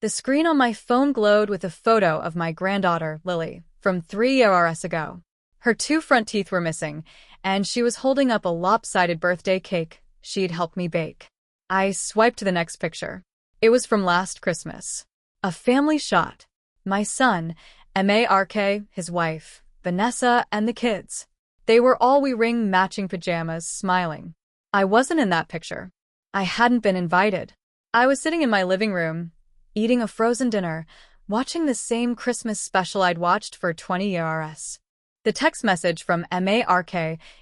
The screen on my phone glowed with a photo of my granddaughter, Lily, from 3 years ago. Her two front teeth were missing, and she was holding up a lopsided birthday cake she'd helped me bake. I swiped to the next picture. It was from last Christmas. A family shot. My son, Mark, his wife, Vanessa, and the kids. They were all wearing matching pajamas, smiling. I wasn't in that picture. I hadn't been invited. I was sitting in my living room, eating a frozen dinner, watching the same Christmas special I'd watched for 20 years. The text message from Mark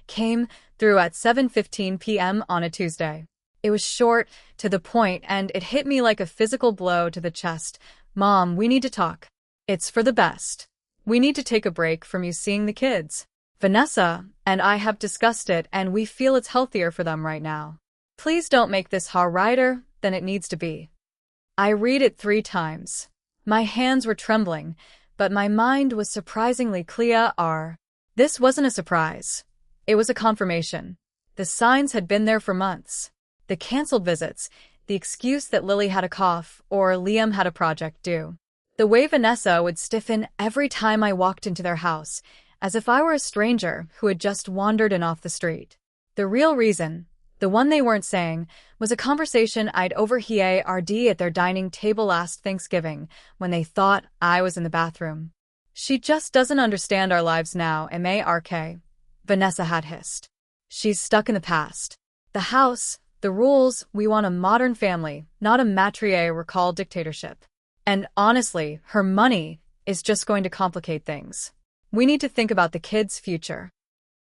came through at 7:15 p.m. on a Tuesday. It was short, to the point, and it hit me like a physical blow to the chest. Mom, we need to talk. It's for the best. We need to take a break from you seeing the kids. Vanessa and I have discussed it, and we feel it's healthier for them right now. Please don't make this harder than it needs to be. I read it 3 times. My hands were trembling, but my mind was surprisingly clear. This wasn't a surprise. It was a confirmation. The signs had been there for months. The canceled visits, the excuse that Lily had a cough or Liam had a project due. The way Vanessa would stiffen every time I walked into their house, as if I were a stranger who had just wandered in off the street. The real reason, the one they weren't saying, was a conversation I'd overheard at their dining table last Thanksgiving when they thought I was in the bathroom. She just doesn't understand our lives now, Mark, Vanessa had hissed. She's stuck in the past. The house, the rules, we want a modern family, not a matriarchal dictatorship. And honestly, her money is just going to complicate things. We need to think about the kids' future.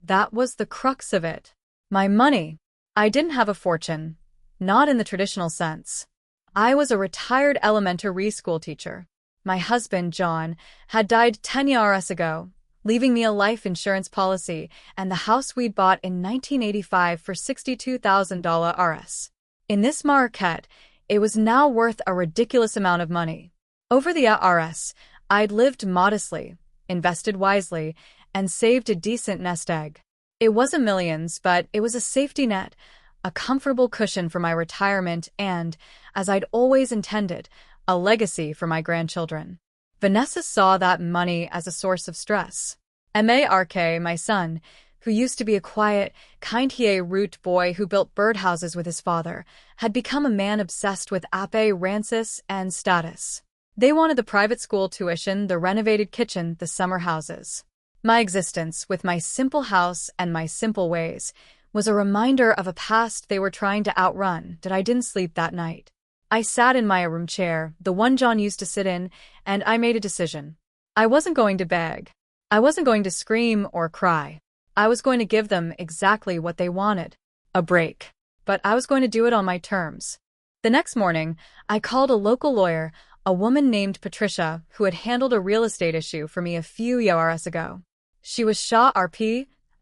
That was the crux of it. My money. I didn't have a fortune. Not in the traditional sense. I was a retired elementary school teacher. My husband, John, had died 10 years ago, leaving me a life insurance policy and the house we'd bought in 1985 for $62,000. In this market, it was now worth a ridiculous amount of money. Over the years, I'd lived modestly, invested wisely, and saved a decent nest egg. It wasn't millions, but it was a safety net, a comfortable cushion for my retirement and, as I'd always intended, a legacy for my grandchildren. Vanessa saw that money as a source of stress. Mark, my son, who used to be a quiet, kind-root boy who built birdhouses with his father, had become a man obsessed with appearances and status. They wanted the private school tuition, the renovated kitchen, the summer houses. My existence, with my simple house and my simple ways, was a reminder of a past they were trying to outrun. I didn't sleep that night. I sat in my room chair, the one John used to sit in, and I made a decision. I wasn't going to beg. I wasn't going to scream or cry. I was going to give them exactly what they wanted. A break. But I was going to do it on my terms. The next morning, I called a local lawyer, a woman named Patricia, who had handled a real estate issue for me a few years ago. She was sharp,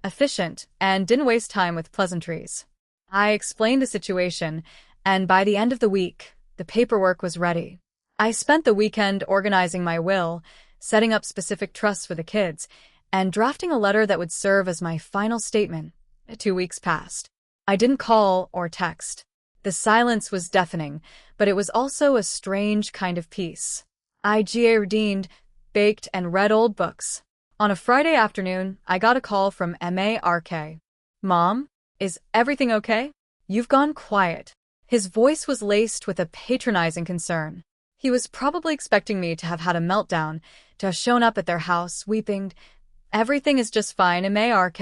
efficient, and didn't waste time with pleasantries. I explained the situation, and by the end of the week, the paperwork was ready. I spent the weekend organizing my will, setting up specific trusts for the kids, and drafting a letter that would serve as my final statement. 2 weeks passed. I didn't call or text. The silence was deafening, but it was also a strange kind of peace. I redeemed, baked, and read old books. On a Friday afternoon, I got a call from Mark. Mom, is everything okay? You've gone quiet. His voice was laced with a patronizing concern. He was probably expecting me to have had a meltdown, to have shown up at their house, weeping. Everything is just fine, Mark,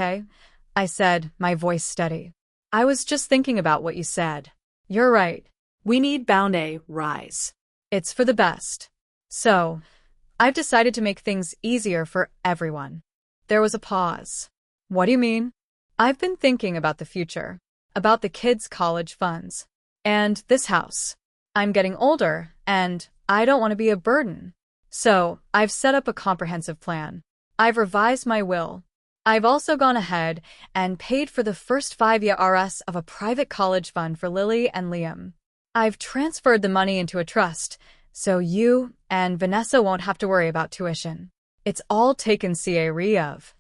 I said, my voice steady. I was just thinking about what you said. You're right. We need bound a rise. It's for the best. So, I've decided to make things easier for everyone. There was a pause. What do you mean? I've been thinking about the future, about the kids' college funds, and this house. I'm getting older, and I don't want to be a burden. So, I've set up a comprehensive plan. I've revised my will. I've also gone ahead and paid for the first 5 years of a private college fund for Lily and Liam. I've transferred the money into a trust, so you and Vanessa won't have to worry about tuition. It's all taken care of.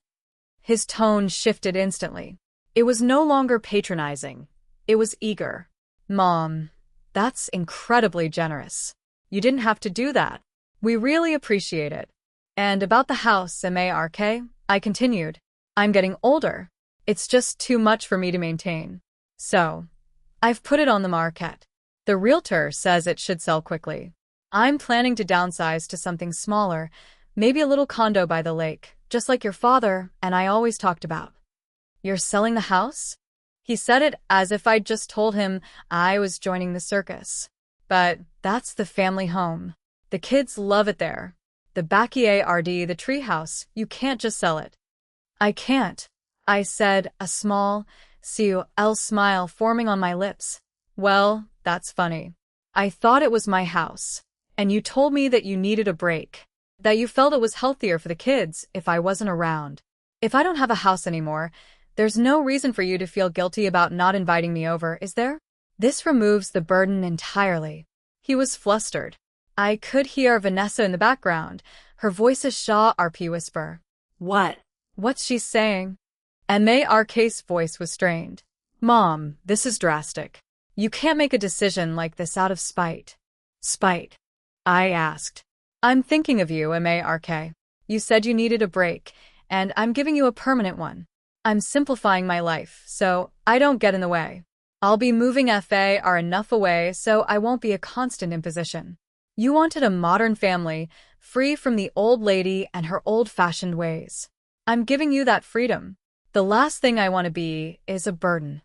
His tone shifted instantly. It was no longer patronizing. It was eager. Mom, that's incredibly generous. You didn't have to do that. We really appreciate it. And about the house, Mark, I continued. I'm getting older. It's just too much for me to maintain. So, I've put it on the market. The realtor says it should sell quickly. I'm planning to downsize to something smaller, maybe a little condo by the lake, just like your father and I always talked about. You're selling the house? He said it as if I'd just told him I was joining the circus. But that's the family home. The kids love it there. The backyard, the treehouse, you can't just sell it. I can't, I said, a small, C-O-L smile forming on my lips. Well, that's funny. I thought it was my house. And you told me that you needed a break. That you felt it was healthier for the kids if I wasn't around. If I don't have a house anymore, there's no reason for you to feel guilty about not inviting me over, is there? This removes the burden entirely. He was flustered. I could hear Vanessa in the background, her voice a sharp whisper. What? What's she saying? Mark's voice was strained. Mom, this is drastic. You can't make a decision like this out of spite. Spite? I asked. I'm thinking of you, Mark. You said you needed a break, and I'm giving you a permanent one. I'm simplifying my life, so I don't get in the way. I'll be moving far enough away so I won't be a constant imposition. You wanted a modern family, free from the old lady and her old-fashioned ways. I'm giving you that freedom. The last thing I want to be is a burden.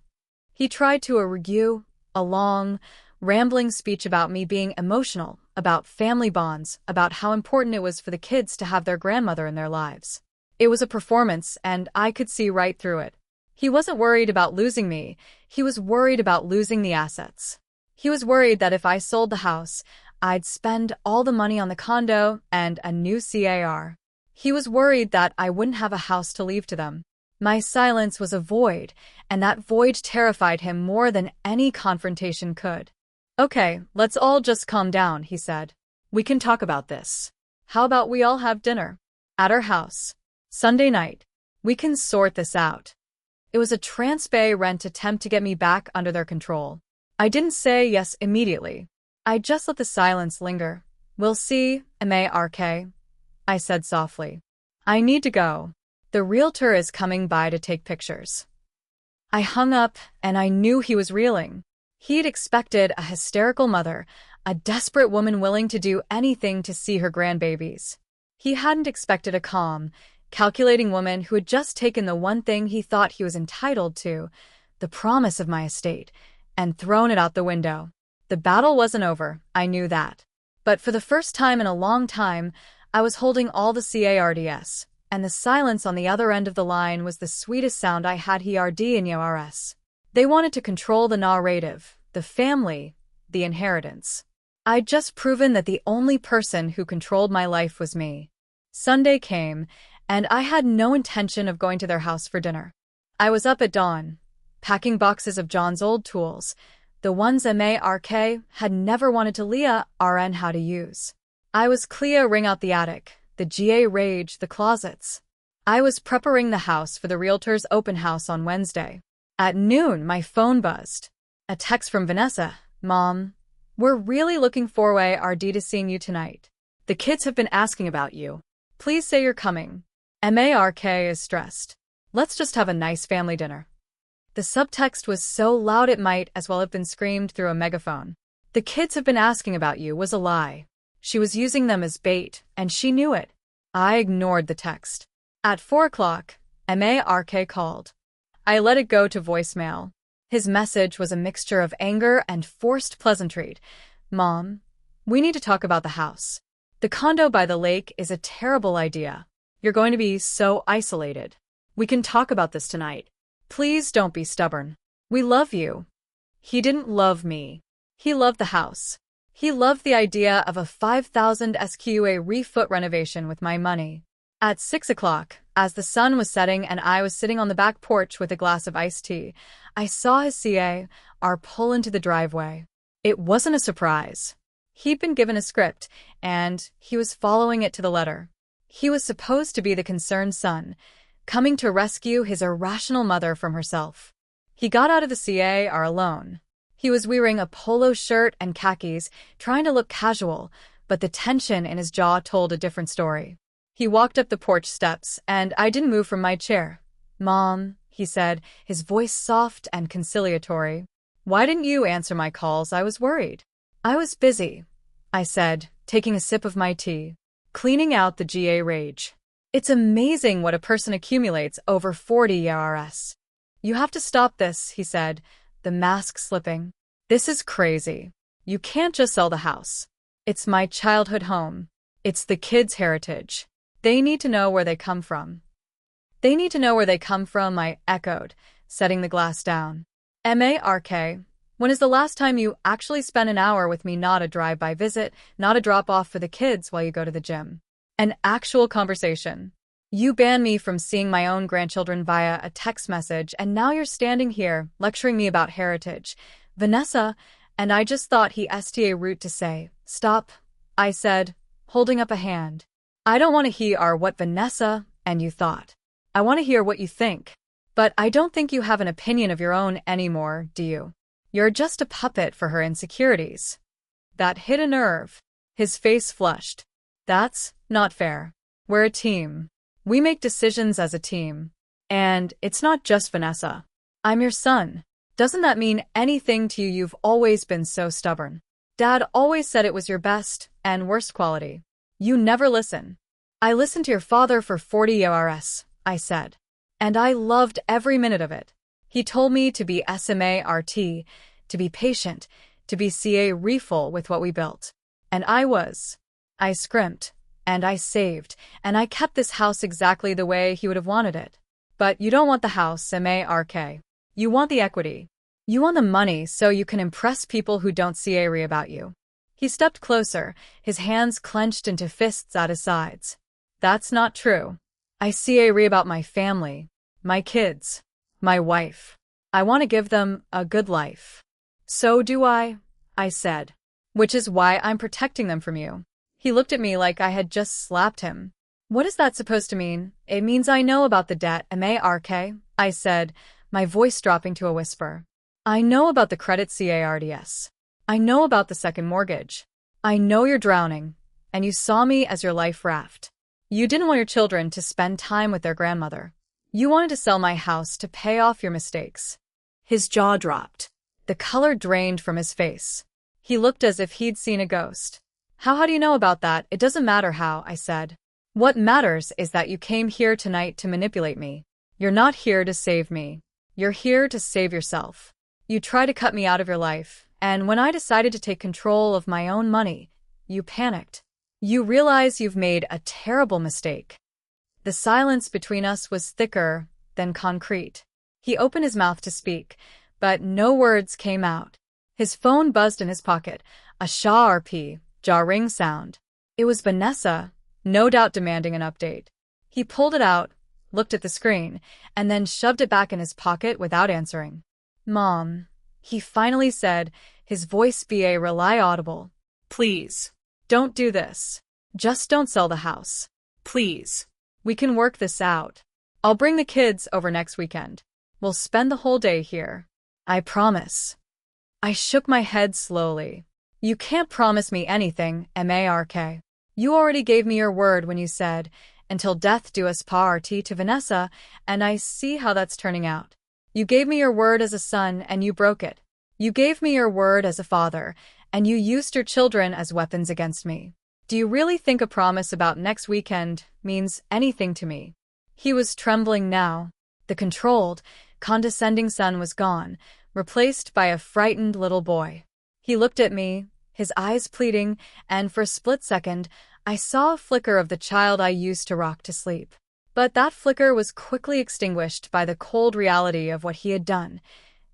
He tried to argue a long, rambling speech about me being emotional, about family bonds, about how important it was for the kids to have their grandmother in their lives. It was a performance, and I could see right through it. He wasn't worried about losing me. He was worried about losing the assets. He was worried that if I sold the house, I'd spend all the money on the condo and a new car. He was worried that I wouldn't have a house to leave to them. My silence was a void, and that void terrified him more than any confrontation could. Okay, let's all just calm down, he said. We can talk about this. How about we all have dinner? At our house. Sunday night. We can sort this out. It was a transparent attempt to get me back under their control. I didn't say yes immediately. I just let the silence linger. We'll see, Mark, I said softly. I need to go. The realtor is coming by to take pictures. I hung up, and I knew he was reeling. He'd expected a hysterical mother, a desperate woman willing to do anything to see her grandbabies. He hadn't expected a calm, calculating woman who had just taken the one thing he thought he was entitled to, the promise of my estate, and thrown it out the window. The battle wasn't over, I knew that. But for the first time in a long time, I was holding all the cards, and the silence on the other end of the line was the sweetest sound I had heard in years. They wanted to control the narrative, the family, the inheritance. I'd just proven that the only person who controlled my life was me. Sunday came, and I had no intention of going to their house for dinner. I was up at dawn, packing boxes of John's old tools, the ones Mark had never wanted to learn how to use. I was clearing out the attic, the garage, the closets. I was preparing the house for the realtor's open house on Wednesday. At noon, my phone buzzed. A text from Vanessa. Mom, we're really looking forward to seeing you tonight. The kids have been asking about you. Please say you're coming. Mark is stressed. Let's just have a nice family dinner. The subtext was so loud it might as well have been screamed through a megaphone. The kids have been asking about you was a lie. She was using them as bait, and she knew it. I ignored the text. At 4 o'clock, Mark called. I let it go to voicemail. His message was a mixture of anger and forced pleasantry. Mom, we need to talk about the house. The condo by the lake is a terrible idea. You're going to be so isolated. We can talk about this tonight. Please don't be stubborn. We love you. He didn't love me. He loved the house. He loved the idea of a 5,000 SQA refit renovation with my money. At 6 o'clock, as the sun was setting and I was sitting on the back porch with a glass of iced tea, I saw his car pull into the driveway. It wasn't a surprise. He'd been given a script, and he was following it to the letter. He was supposed to be the concerned son, coming to rescue his irrational mother from herself. He got out of the car alone. He was wearing a polo shirt and khakis, trying to look casual, but the tension in his jaw told a different story. He walked up the porch steps, and I didn't move from my chair. "Mom," he said, his voice soft and conciliatory. "Why didn't you answer my calls? I was worried." "I was busy," I said, taking a sip of my tea, cleaning out the GA rage. It's amazing what a person accumulates over 40 years. "You have to stop this," he said, the mask slipping. "This is crazy. You can't just sell the house. It's my childhood home. It's the kids' heritage. They need to know where they come from." "They need to know where they come from," I echoed, setting the glass down. "Mark, when is the last time you actually spent an hour with me? Not a drive-by visit, not a drop-off for the kids while you go to the gym. An actual conversation. You banned me from seeing my own grandchildren via a text message, and now you're standing here, lecturing me about heritage. Vanessa," and I just thought he sta rude to say, "Stop," I said, holding up a hand. "I don't want to hear what Vanessa and you thought. I want to hear what you think. But I don't think you have an opinion of your own anymore, do you? You're just a puppet for her insecurities." That hit a nerve. His face flushed. "That's not fair. We're a team. We make decisions as a team. And it's not just Vanessa. I'm your son. Doesn't that mean anything to you? You've always been so stubborn. Dad always said it was your best and worst quality. You never listen." "I listened to your father for 40 years, I said. "And I loved every minute of it. He told me to be smart, to be patient, to be careful with what we built. And I was. I scrimped, and I saved, and I kept this house exactly the way he would have wanted it. But you don't want the house, Mark. You want the equity. You want the money so you can impress people who don't care about you." He stepped closer, his hands clenched into fists at his sides. "That's not true. I care about my family, my kids, my wife. I want to give them a good life." "So do I said. "Which is why I'm protecting them from you." He looked at me like I had just slapped him. "What is that supposed to mean?" "It means I know about the debt, Mark, I said, my voice dropping to a whisper. "I know about the credit cards. I know about the second mortgage. I know you're drowning, and you saw me as your life raft. You didn't want your children to spend time with their grandmother. You wanted to sell my house to pay off your mistakes." His jaw dropped. The color drained from his face. He looked as if he'd seen a ghost. How do you know about that?" "It doesn't matter how," I said. "What matters is that you came here tonight to manipulate me. You're not here to save me. You're here to save yourself. You tried to cut me out of your life, and when I decided to take control of my own money, you panicked. You realize you've made a terrible mistake." The silence between us was thicker than concrete. He opened his mouth to speak, but no words came out. His phone buzzed in his pocket, a sharp, jarring sound. It was Vanessa, no doubt demanding an update. He pulled it out, looked at the screen, and then shoved it back in his pocket without answering. "Mom," he finally said, his voice barely audible. "Please, don't do this. Just don't sell the house. Please. We can work this out. I'll bring the kids over next weekend. We'll spend the whole day here. I promise." I shook my head slowly. "You can't promise me anything, Mark. You already gave me your word when you said, 'Until death do us part' to Vanessa, and I see how that's turning out. You gave me your word as a son, and you broke it. You gave me your word as a father, and you used your children as weapons against me. Do you really think a promise about next weekend means anything to me?" He was trembling now. The controlled, condescending son was gone, replaced by a frightened little boy. He looked at me, his eyes pleading, and for a split second, I saw a flicker of the child I used to rock to sleep. But that flicker was quickly extinguished by the cold reality of what he had done.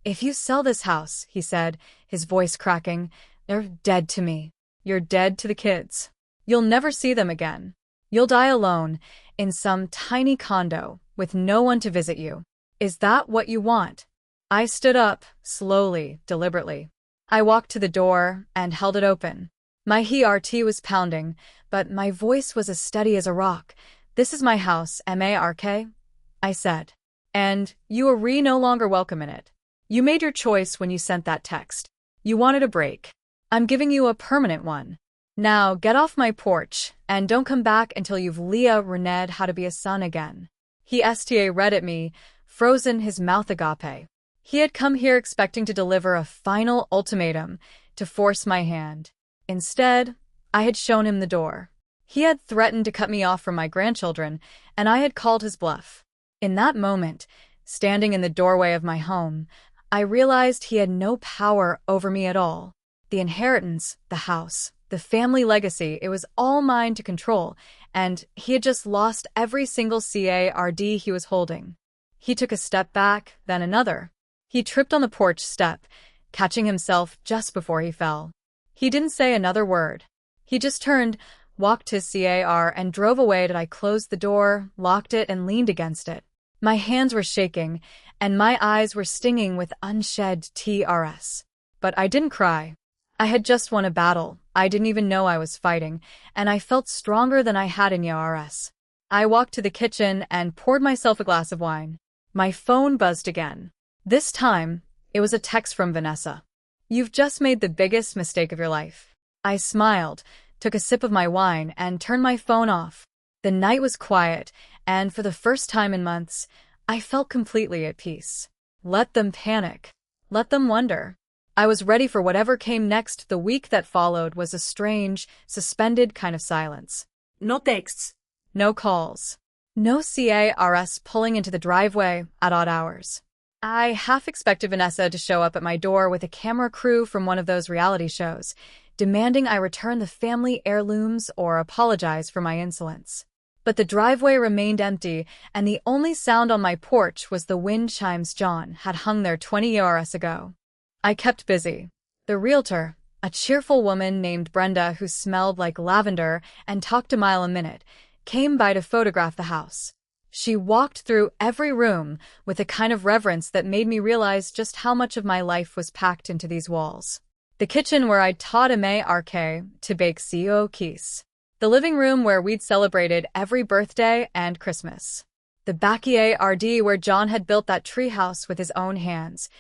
"If you sell this house," he said, his voice cracking, "they're dead to me. You're dead to the kids. You'll never see them again. You'll die alone, in some tiny condo, with no one to visit you. Is that what you want?" I stood up, slowly, deliberately. I walked to the door and held it open. My heart was pounding, but my voice was as steady as a rock. "This is my house, Mark, I said. "And you are no longer welcome in it. You made your choice when you sent that text. You wanted a break. I'm giving you a permanent one. Now get off my porch, and don't come back until you've Leah reneged how to be a son again. He sta read at me, frozen, his mouth agape. He had come here expecting to deliver a final ultimatum, to force my hand. Instead, I had shown him the door. He had threatened to cut me off from my grandchildren, and I had called his bluff. In that moment, standing in the doorway of my home, I realized he had no power over me at all. The inheritance, the house, the family legacy, it was all mine to control, and he had just lost every single card he was holding. He took a step back, then another. He tripped on the porch step, catching himself just before he fell. He didn't say another word. He just turned, walked his car, and drove away. I closed the door, locked it, and leaned against it. My hands were shaking, and my eyes were stinging with unshed tears. But I didn't cry. I had just won a battle I didn't even know I was fighting, and I felt stronger than I had in years. I walked to the kitchen and poured myself a glass of wine. My phone buzzed again. This time, it was a text from Vanessa. "You've just made the biggest mistake of your life." I smiled, took a sip of my wine, and turned my phone off. The night was quiet, and for the first time in months, I felt completely at peace. Let them panic. Let them wonder. I was ready for whatever came next. The week that followed was a strange, suspended kind of silence. No texts. No calls. No cars pulling into the driveway at odd hours. I half expected Vanessa to show up at my door with a camera crew from one of those reality shows, demanding I return the family heirlooms or apologize for my insolence. But the driveway remained empty, and the only sound on my porch was the wind chimes John had hung there 20 years ago. I kept busy. The realtor, a cheerful woman named Brenda who smelled like lavender and talked a mile a minute, came by to photograph the house. She walked through every room with a kind of reverence that made me realize just how much of my life was packed into these walls. The kitchen where I'd taught Arke to bake cookies. The living room where we'd celebrated every birthday and Christmas. The backyard where John had built that treehouse with his own hands.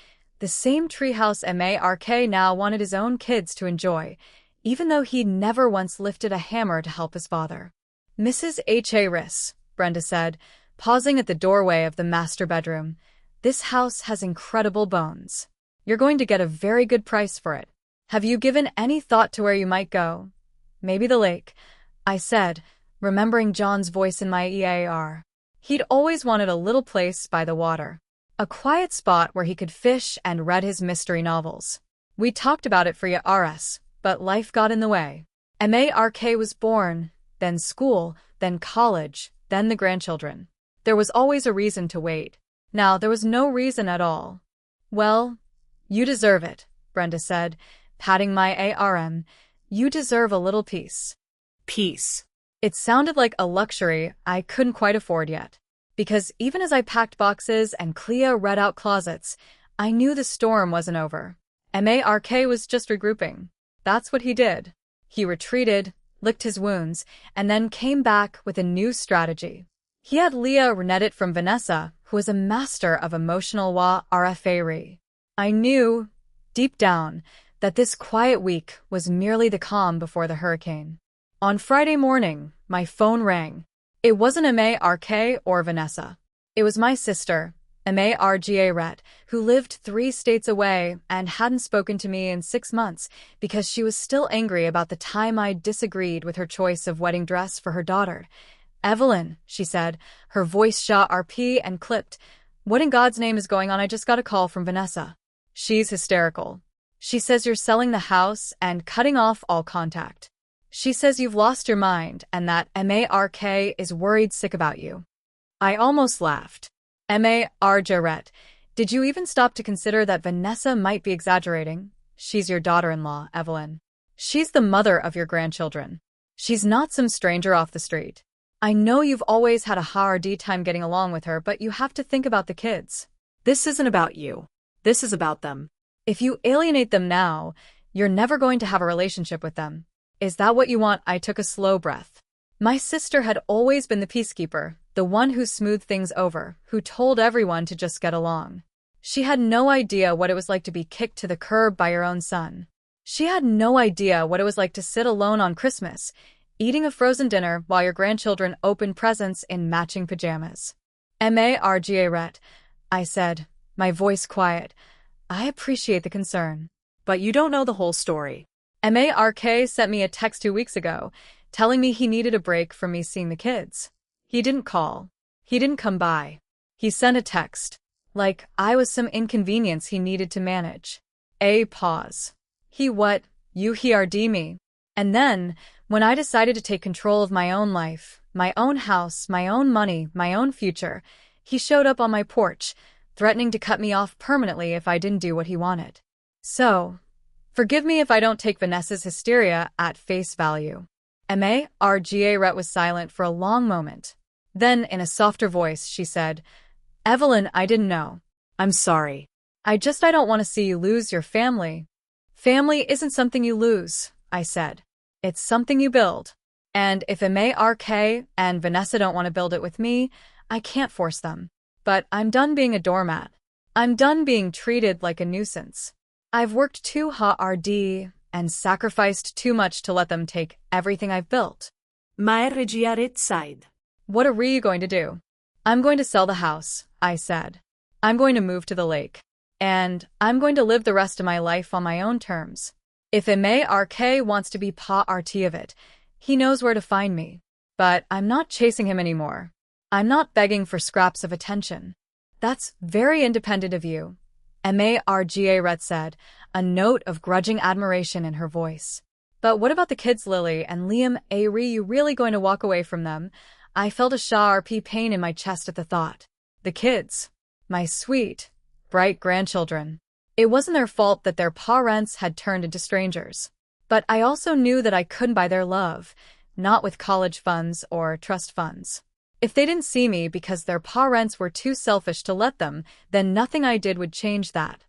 The same treehouse Arke now wanted his own kids to enjoy, even though he'd never once lifted a hammer to help his father. "Mrs. Harris," Brenda said, pausing at the doorway of the master bedroom, "this house has incredible bones. You're going to get a very good price for it. Have you given any thought to where you might go?" "Maybe the lake," I said, remembering John's voice in my ear. He'd always wanted a little place by the water. A quiet spot where he could fish and read his mystery novels. We talked about it for years, but life got in the way. Arke was born, then school, then college, then the grandchildren. There was always a reason to wait. Now there was no reason at all. "Well, you deserve it," Brenda said, patting my arm. "You deserve a little peace." Peace. It sounded like a luxury I couldn't quite afford yet. Because even as I packed boxes and Clea read out closets, I knew the storm wasn't over. Arke was just regrouping. That's what he did. He retreated, licked his wounds, and then came back with a new strategy. He had Leah reneged it from Vanessa, who was a master of emotional warfare. I knew, deep down, that this quiet week was merely the calm before the hurricane. On Friday morning, my phone rang. It wasn't Arke or Vanessa. It was my sister, Margaret, who lived 3 states away and hadn't spoken to me in 6 months because she was still angry about the time I disagreed with her choice of wedding dress for her daughter. "Evelyn," she said, her voice sharp and clipped. "What in God's name is going on? I just got a call from Vanessa. She's hysterical. She says you're selling the house and cutting off all contact. She says you've lost your mind and that Arke is worried sick about you." I almost laughed. "Margaret, did you even stop to consider that Vanessa might be exaggerating? She's your daughter-in-law, Evelyn. She's the mother of your grandchildren. She's not some stranger off the street. I know you've always had a hard time getting along with her, but you have to think about the kids. This isn't about you. This is about them. If you alienate them now, you're never going to have a relationship with them. Is that what you want?" I took a slow breath. My sister had always been the peacekeeper, the one who smoothed things over, who told everyone to just get along. She had no idea what it was like to be kicked to the curb by her own son. She had no idea what it was like to sit alone on Christmas, eating a frozen dinner while your grandchildren opened presents in matching pajamas. Margaret, I said, my voice quiet. I appreciate the concern. But you don't know the whole story. Mark sent me a text 2 weeks ago, telling me he needed a break from me seeing the kids. He didn't call. He didn't come by. He sent a text. Like I was some inconvenience he needed to manage. A pause. He heard me. And then, when I decided to take control of my own life, my own house, my own money, my own future, he showed up on my porch, threatening to cut me off permanently if I didn't do what he wanted. So, forgive me if I don't take Vanessa's hysteria at face value. Margaret was silent for a long moment. Then, in a softer voice, she said, Evelyn, I didn't know. I'm sorry. I don't want to see you lose your family. Family isn't something you lose, I said. It's something you build. And if Mark and Vanessa don't want to build it with me, I can't force them. But I'm done being a doormat. I'm done being treated like a nuisance. I've worked too hard and sacrificed too much to let them take everything I've built. Margaret sighed. What are you going to do? I'm going to sell the house, I said. I'm going to move to the lake. And I'm going to live the rest of my life on my own terms. If Mark wants to be part of it, he knows where to find me. But I'm not chasing him anymore. I'm not begging for scraps of attention. That's very independent of you, Margaret said, a note of grudging admiration in her voice. But what about the kids, Lily and Liam? Are you really going to walk away from them? I felt a sharp pain in my chest at the thought. The kids. My sweet, bright grandchildren. It wasn't their fault that their parents had turned into strangers. But I also knew that I couldn't buy their love, not with college funds or trust funds. If they didn't see me because their parents were too selfish to let them, then nothing I did would change that.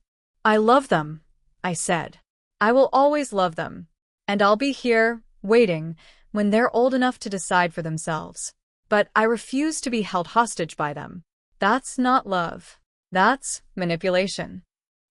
I love them, I said. I will always love them. And I'll be here, waiting, when they're old enough to decide for themselves. But I refuse to be held hostage by them. That's not love. That's manipulation.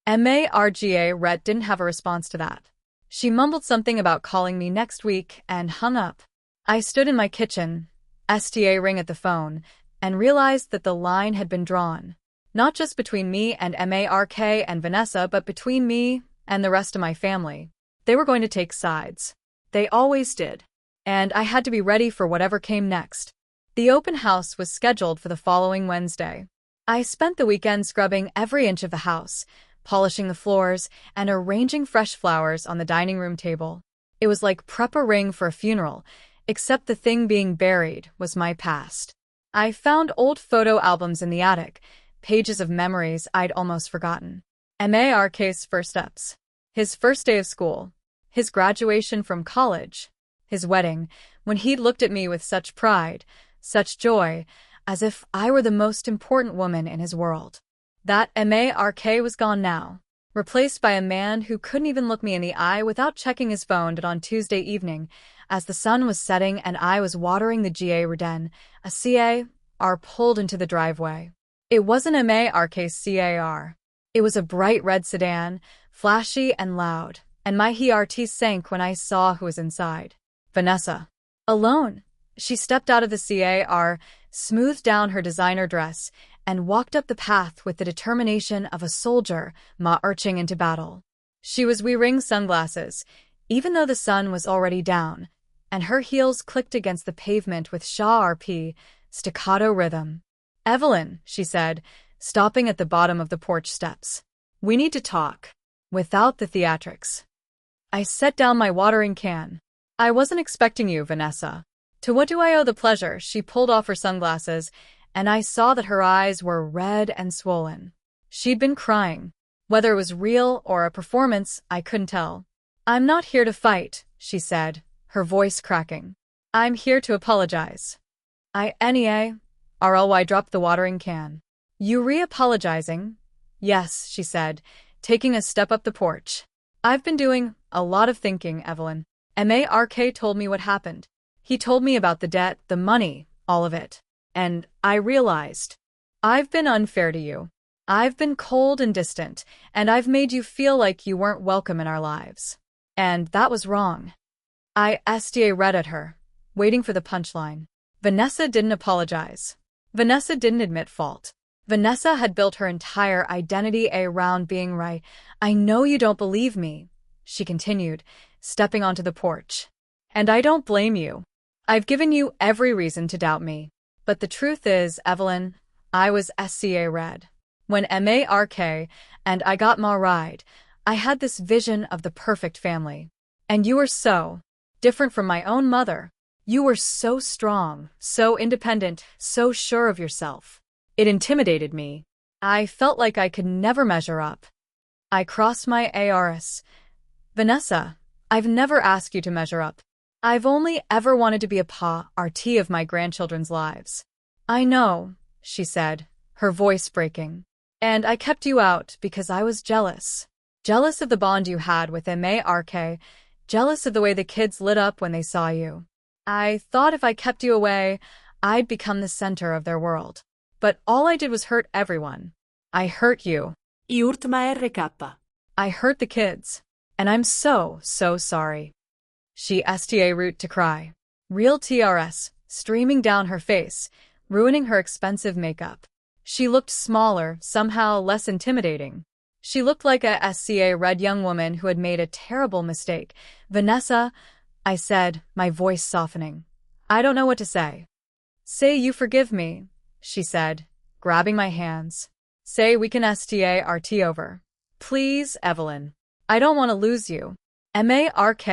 Margaret didn't have a response to that. She mumbled something about calling me next week and hung up. I stood in my kitchen, ring at the phone, and realized that the line had been drawn. Not just between me and Mark and Vanessa, but between me and the rest of my family. They were going to take sides. They always did. And I had to be ready for whatever came next. The open house was scheduled for the following Wednesday. I spent the weekend scrubbing every inch of the house, polishing the floors, and arranging fresh flowers on the dining room table. It was like preparing for a funeral, except the thing being buried was my past. I found old photo albums in the attic, pages of memories I'd almost forgotten. Mark's first steps. His first day of school. His graduation from college. His wedding, when he'd looked at me with such pride, such joy, as if I were the most important woman in his world. That Mark was gone now, replaced by a man who couldn't even look me in the eye without checking his phone. On Tuesday evening, as the sun was setting and I was watering the garden, a car pulled into the driveway. It wasn't Mark's car. It was a bright red sedan, flashy and loud, and my heart sank when I saw who was inside. Vanessa. Alone. She stepped out of the car, smoothed down her designer dress, and walked up the path with the determination of a soldier marching into battle. She was wearing sunglasses, even though the sun was already down, and her heels clicked against the pavement with sharp, staccato rhythm. Evelyn, she said, stopping at the bottom of the porch steps. We need to talk. Without the theatrics. I set down my watering can. I wasn't expecting you, Vanessa. To what do I owe the pleasure? She pulled off her sunglasses, and I saw that her eyes were red and swollen. She'd been crying. Whether it was real or a performance, I couldn't tell. I'm not here to fight, she said, her voice cracking. I'm here to apologize. I dropped the watering can. You re-apologizing? Yes, she said, taking a step up the porch. I've been doing a lot of thinking, Evelyn. Mark told me what happened. He told me about the debt, the money, all of it. And I realized I've been unfair to you. I've been cold and distant, and I've made you feel like you weren't welcome in our lives. And that was wrong. I read at her, waiting for the punchline. Vanessa didn't apologize. Vanessa didn't admit fault. Vanessa had built her entire identity around being right. I know you don't believe me, she continued, stepping onto the porch. And I don't blame you. I've given you every reason to doubt me. But the truth is, Evelyn, I was red. When Mark and I got married, I had this vision of the perfect family. And you were so different from my own mother. You were so strong, so independent, so sure of yourself. It intimidated me. I felt like I could never measure up. I crossed my arms. Vanessa, I've never asked you to measure up. I've only ever wanted to be a part of my grandchildren's lives. I know, she said, her voice breaking. And I kept you out because I was jealous. Jealous of the bond you had with Mark, jealous of the way the kids lit up when they saw you. I thought if I kept you away, I'd become the center of their world. But all I did was hurt everyone. I hurt you. Mark. I hurt the kids. And I'm so sorry. She root to cry. Real tears streaming down her face, ruining her expensive makeup. She looked smaller, somehow less intimidating. She looked like a red young woman who had made a terrible mistake. Vanessa, I said, my voice softening. I don't know what to say. Say you forgive me, she said, grabbing my hands. Say we can rt over. Please, Evelyn. I don't want to lose you. Mark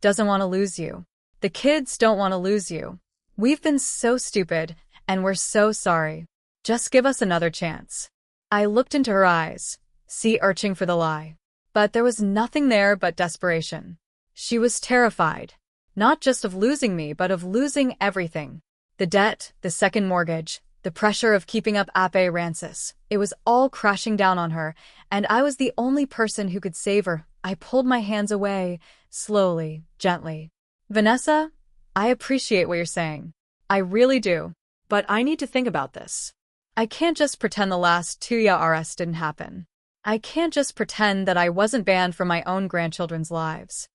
doesn't want to lose you. The kids don't want to lose you. We've been so stupid, and we're so sorry. Just give us another chance. I looked into her eyes, searching for the lie. But there was nothing there but desperation. She was terrified, not just of losing me, but of losing everything. The debt, the second mortgage, the pressure of keeping up appearances. It was all crashing down on her, and I was the only person who could save her. I pulled my hands away, slowly, gently. Vanessa, I appreciate what you're saying. I really do. But I need to think about this. I can't just pretend the last 2 years didn't happen. I can't just pretend that I wasn't banned from my own grandchildren's lives.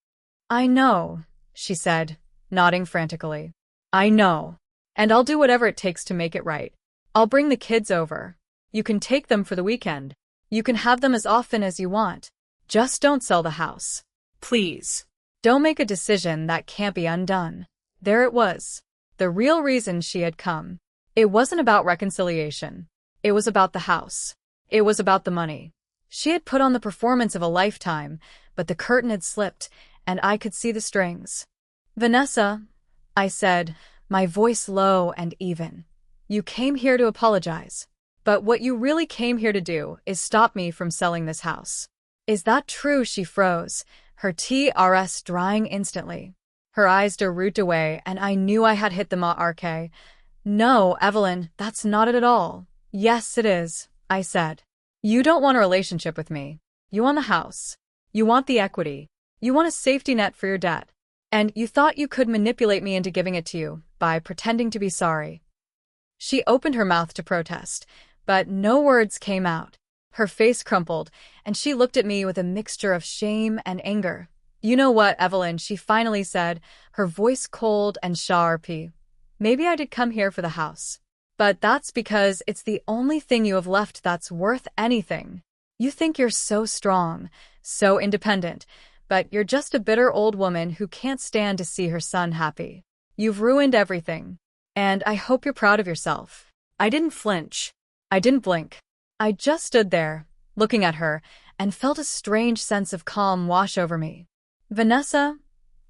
I know, she said, nodding frantically. I know. And I'll do whatever it takes to make it right. I'll bring the kids over. You can take them for the weekend. You can have them as often as you want. Just don't sell the house. Please. Don't make a decision that can't be undone. There it was. The real reason she had come. It wasn't about reconciliation. It was about the house. It was about the money. She had put on the performance of a lifetime, but the curtain had slipped, and I could see the strings. Vanessa, I said, my voice low and even. You came here to apologize. But what you really came here to do is stop me from selling this house. Is that true? She froze, her tears drying instantly. Her eyes root away, and I knew I had hit the mark. No, Evelyn, that's not it at all. Yes, it is, I said. You don't want a relationship with me. You want the house. You want the equity. You want a safety net for your debt. And you thought you could manipulate me into giving it to you by pretending to be sorry. She opened her mouth to protest, but no words came out. Her face crumpled, and she looked at me with a mixture of shame and anger. You know what, Evelyn, she finally said, her voice cold and sharp. Maybe I did come here for the house. But that's because it's the only thing you have left that's worth anything. You think you're so strong, so independent, but you're just a bitter old woman who can't stand to see her son happy. You've ruined everything. And I hope you're proud of yourself. I didn't flinch. I didn't blink. I just stood there, looking at her, and felt a strange sense of calm wash over me. Vanessa,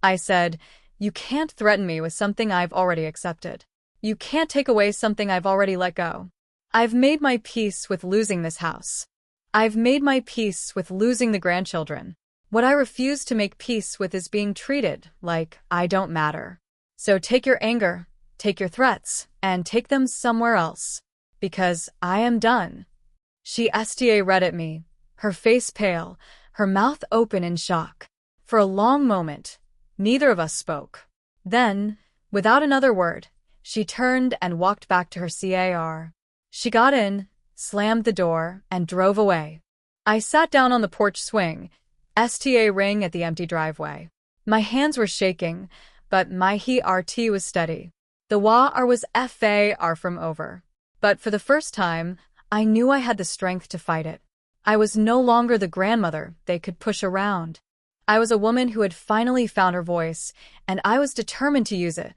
I said, you can't threaten me with something I've already accepted. You can't take away something I've already let go. I've made my peace with losing this house. I've made my peace with losing the grandchildren. What I refuse to make peace with is being treated like I don't matter. So take your anger, take your threats, and take them somewhere else. Because I am done. She read at me, her face pale, her mouth open in shock. For a long moment, neither of us spoke. Then, without another word, she turned and walked back to her car. She got in, slammed the door, and drove away. I sat down on the porch swing, STA ring at the empty driveway. My hands were shaking, but my heart was steady. The war was far from over. But for the first time, I knew I had the strength to fight it. I was no longer the grandmother they could push around. I was a woman who had finally found her voice, and I was determined to use it.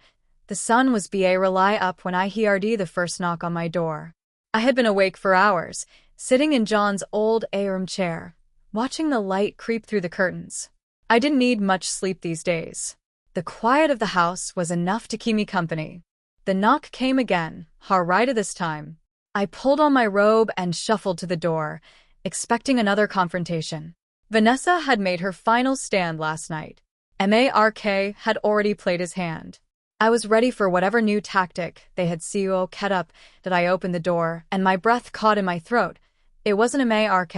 The sun was rely up when I heard the first knock on my door. I had been awake for hours, sitting in John's old A-room chair, watching the light creep through the curtains. I didn't need much sleep these days. The quiet of the house was enough to keep me company. The knock came again, right this time. I pulled on my robe and shuffled to the door, expecting another confrontation. Vanessa had made her final stand last night. Mark had already played his hand. I was ready for whatever new tactic they had set up. That I opened the door, and my breath caught in my throat. It wasn't Mark.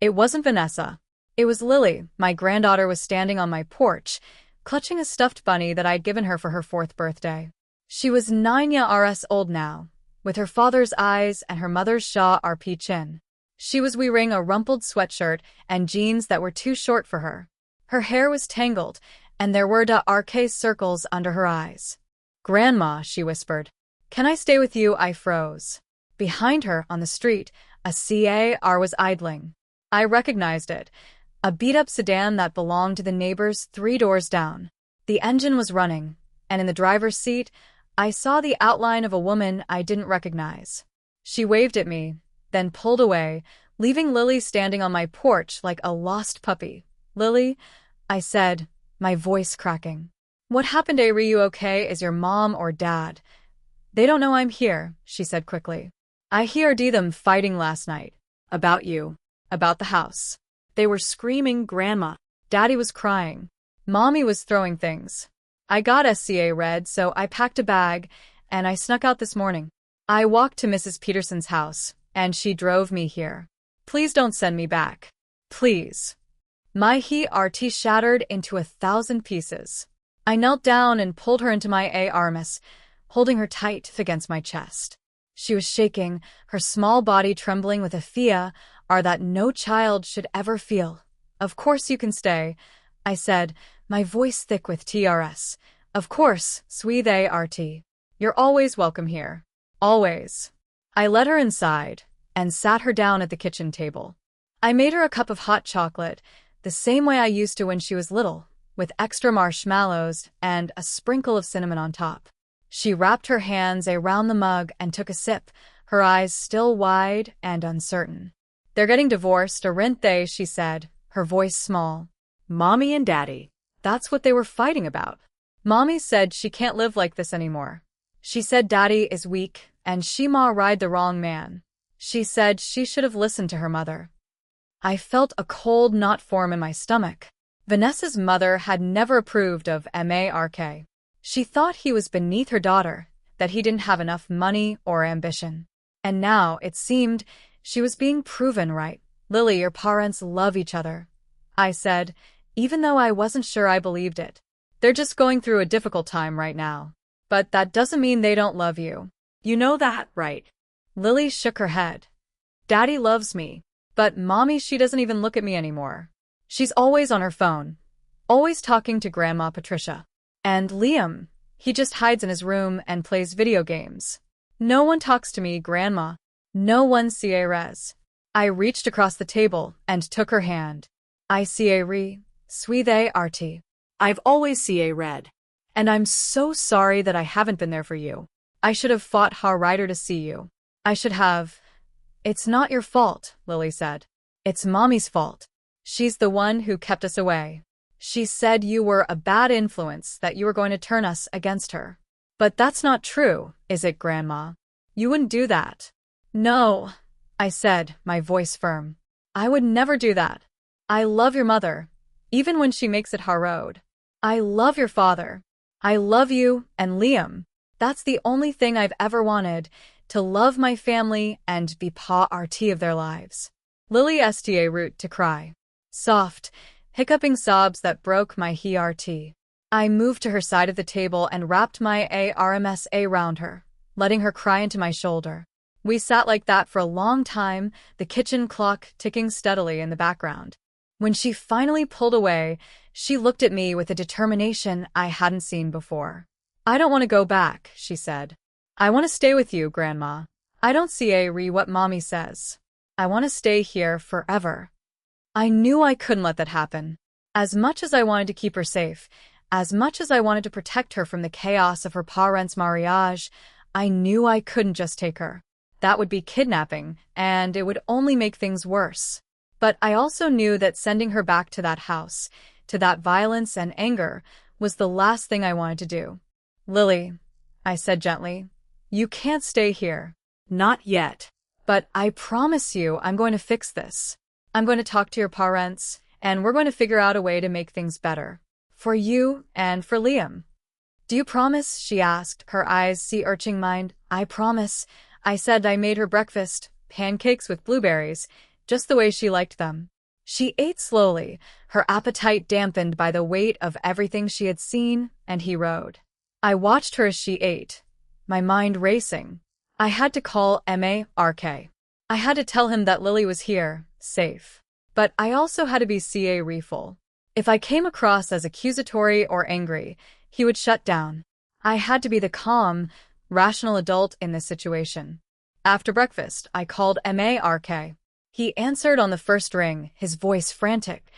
It wasn't Vanessa. It was Lily. My granddaughter was standing on my porch, clutching a stuffed bunny that I'd given her for her 4th birthday. She was 9 years old now, with her father's eyes and her mother's sharp chin. She was wearing a rumpled sweatshirt and jeans that were too short for her. Her hair was tangled, and there were dark circles under her eyes. "Grandma," she whispered. "Can I stay with you?" I froze. Behind her, on the street, a car was idling. I recognized it, a beat-up sedan that belonged to the neighbors 3 doors down. The engine was running, and in the driver's seat, I saw the outline of a woman I didn't recognize. She waved at me, then pulled away, leaving Lily standing on my porch like a lost puppy. "Lily," I said, my voice cracking. "What happened? Are you okay? Is your mom or dad?" "They don't know I'm here," she said quickly. "I heard them fighting last night. About you. About the house." They were screaming, "Grandma." Daddy was crying. Mommy was throwing things. I got SCA red, so I packed a bag, and I snuck out this morning. I walked to Mrs. Peterson's house, and she drove me here. Please don't send me back. Please. My heart shattered into 1,000 pieces. I knelt down and pulled her into my arms, holding her tight against my chest. She was shaking, her small body trembling with a fear that no child should ever feel. "Of course you can stay," I said, my voice thick with TRS. "Of course, sweetheart. You're always welcome here. Always." I led her inside and sat her down at the kitchen table. I made her a cup of hot chocolate, the same way I used to when she was little, with extra marshmallows and a sprinkle of cinnamon on top. She wrapped her hands around the mug and took a sip, her eyes still wide and uncertain. "They're getting divorced, aren't they?" she said, her voice small. "Mommy and Daddy." That's what they were fighting about. Mommy said she can't live like this anymore. She said Daddy is weak and she ma ride the wrong man. She said she should have listened to her mother. I felt a cold knot form in my stomach. Vanessa's mother had never approved of Mark. She thought he was beneath her daughter, that he didn't have enough money or ambition. And now, it seemed, she was being proven right. "Lily, your parents love each other," I said, even though I wasn't sure I believed it. "They're just going through a difficult time right now. But that doesn't mean they don't love you." "You know that, right?" Lily shook her head. "Daddy loves me. But Mommy, she doesn't even look at me anymore. She's always on her phone. Always talking to Grandma Patricia. And Liam, he just hides in his room and plays video games. No one talks to me, Grandma. No one cares." I reached across the table and took her hand. "I care, sweetheart. I've always read. And I'm so sorry that I haven't been there for you. I should have fought harder to see you. I should have." "It's not your fault," Lily said. "It's Mommy's fault. She's the one who kept us away. She said you were a bad influence, that you were going to turn us against her." "But that's not true, is it, Grandma? You wouldn't do that." "No," I said, my voice firm. "I would never do that. I love your mother, even when she makes it hard. I love your father. I love you and Liam. That's the only thing I've ever wanted, to love my family and be part of their lives." Lily sta root to cry. Soft, hiccuping sobs that broke my heart. I moved to her side of the table and wrapped my arms around her, letting her cry into my shoulder. We sat like that for a long time, the kitchen clock ticking steadily in the background. When she finally pulled away, she looked at me with a determination I hadn't seen before. "I don't want to go back," she said. "I want to stay with you, Grandma. I don't see what Mommy says. I want to stay here forever." I knew I couldn't let that happen. As much as I wanted to keep her safe, as much as I wanted to protect her from the chaos of her parents' mariage, I knew I couldn't just take her. That would be kidnapping, and it would only make things worse. But I also knew that sending her back to that house, to that violence and anger, was the last thing I wanted to do. "Lily," I said gently, "you can't stay here." Not yet. "But I promise you I'm going to fix this. I'm going to talk to your parents, and we're going to figure out a way to make things better. For you and for Liam." "Do you promise?" she asked, her eyes sea-urching mine. "I promise." I said. I made her breakfast, pancakes with blueberries, just the way she liked them. She ate slowly, her appetite dampened by the weight of everything she had seen and heroed. I watched her as she ate, my mind racing. I had to call Mark. I had to tell him that Lily was here, safe. But I also had to be careful. If I came across as accusatory or angry, he would shut down. I had to be the calm, rational adult in this situation. After breakfast, I called Mark. He answered on the first ring, his voice frantic.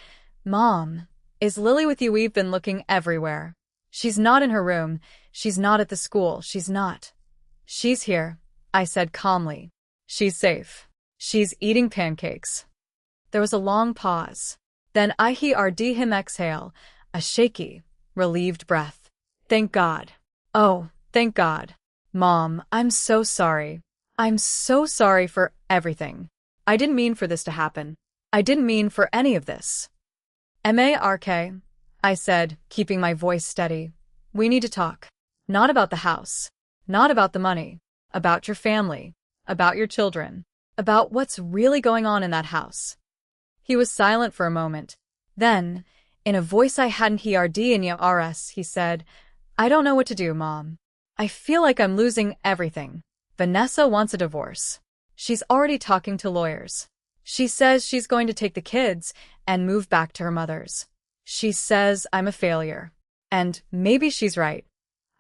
"Mom, is Lily with you? We've been looking everywhere. She's not in her room. She's not at the school. She's not." "She's here," I said calmly. "She's safe. She's eating pancakes." There was a long pause. Then I heard him exhale, a shaky, relieved breath. "Thank God. Oh, thank God. Mom, I'm so sorry. I'm so sorry for everything. I didn't mean for this to happen. I didn't mean for any of this." "Mark," I said, keeping my voice steady. "We need to talk. Not about the house. Not about the money. About your family. About your children. About what's really going on in that house." He was silent for a moment. Then, in a voice I hadn't heard in years, he said, "I don't know what to do, Mom. I feel like I'm losing everything. Vanessa wants a divorce. She's already talking to lawyers. She says she's going to take the kids and move back to her mother's. She says I'm a failure. And maybe she's right."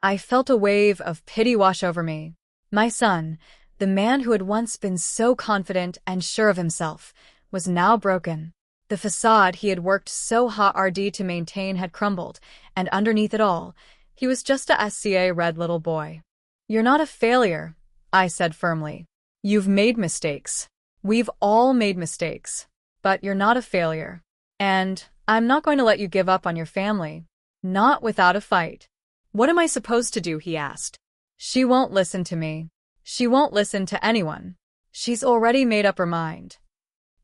I felt a wave of pity wash over me. My son, the man who had once been so confident and sure of himself, was now broken. The facade he had worked so hard to maintain had crumbled, and underneath it all, he was just a red little boy. "You're not a failure," I said firmly. "You've made mistakes. We've all made mistakes. But you're not a failure. And I'm not going to let you give up on your family. Not without a fight." "What am I supposed to do?" he asked. "She won't listen to me. She won't listen to anyone. She's already made up her mind."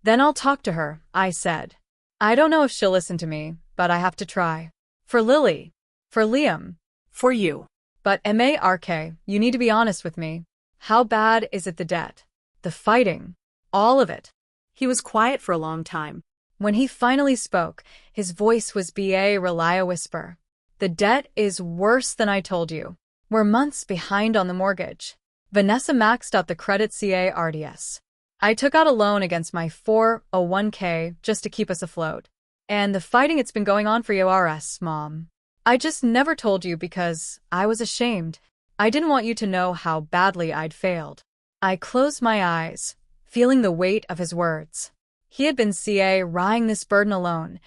"Then I'll talk to her," I said. "I don't know if she'll listen to me, but I have to try. For Lily. For Liam. For you." "But Mark, you need to be honest with me. How bad is it, the debt? The fighting? All of it?" He was quiet for a long time. When he finally spoke, his voice was a whisper. "The debt is worse than I told you. We're months behind on the mortgage. Vanessa maxed out the credit cards. I took out a loan against my 401k just to keep us afloat. And the fighting, it's been going on for years, Mom. I just never told you because I was ashamed. I didn't want you to know how badly I'd failed." I closed my eyes, feeling the weight of his words. He had been carrying this burden alone,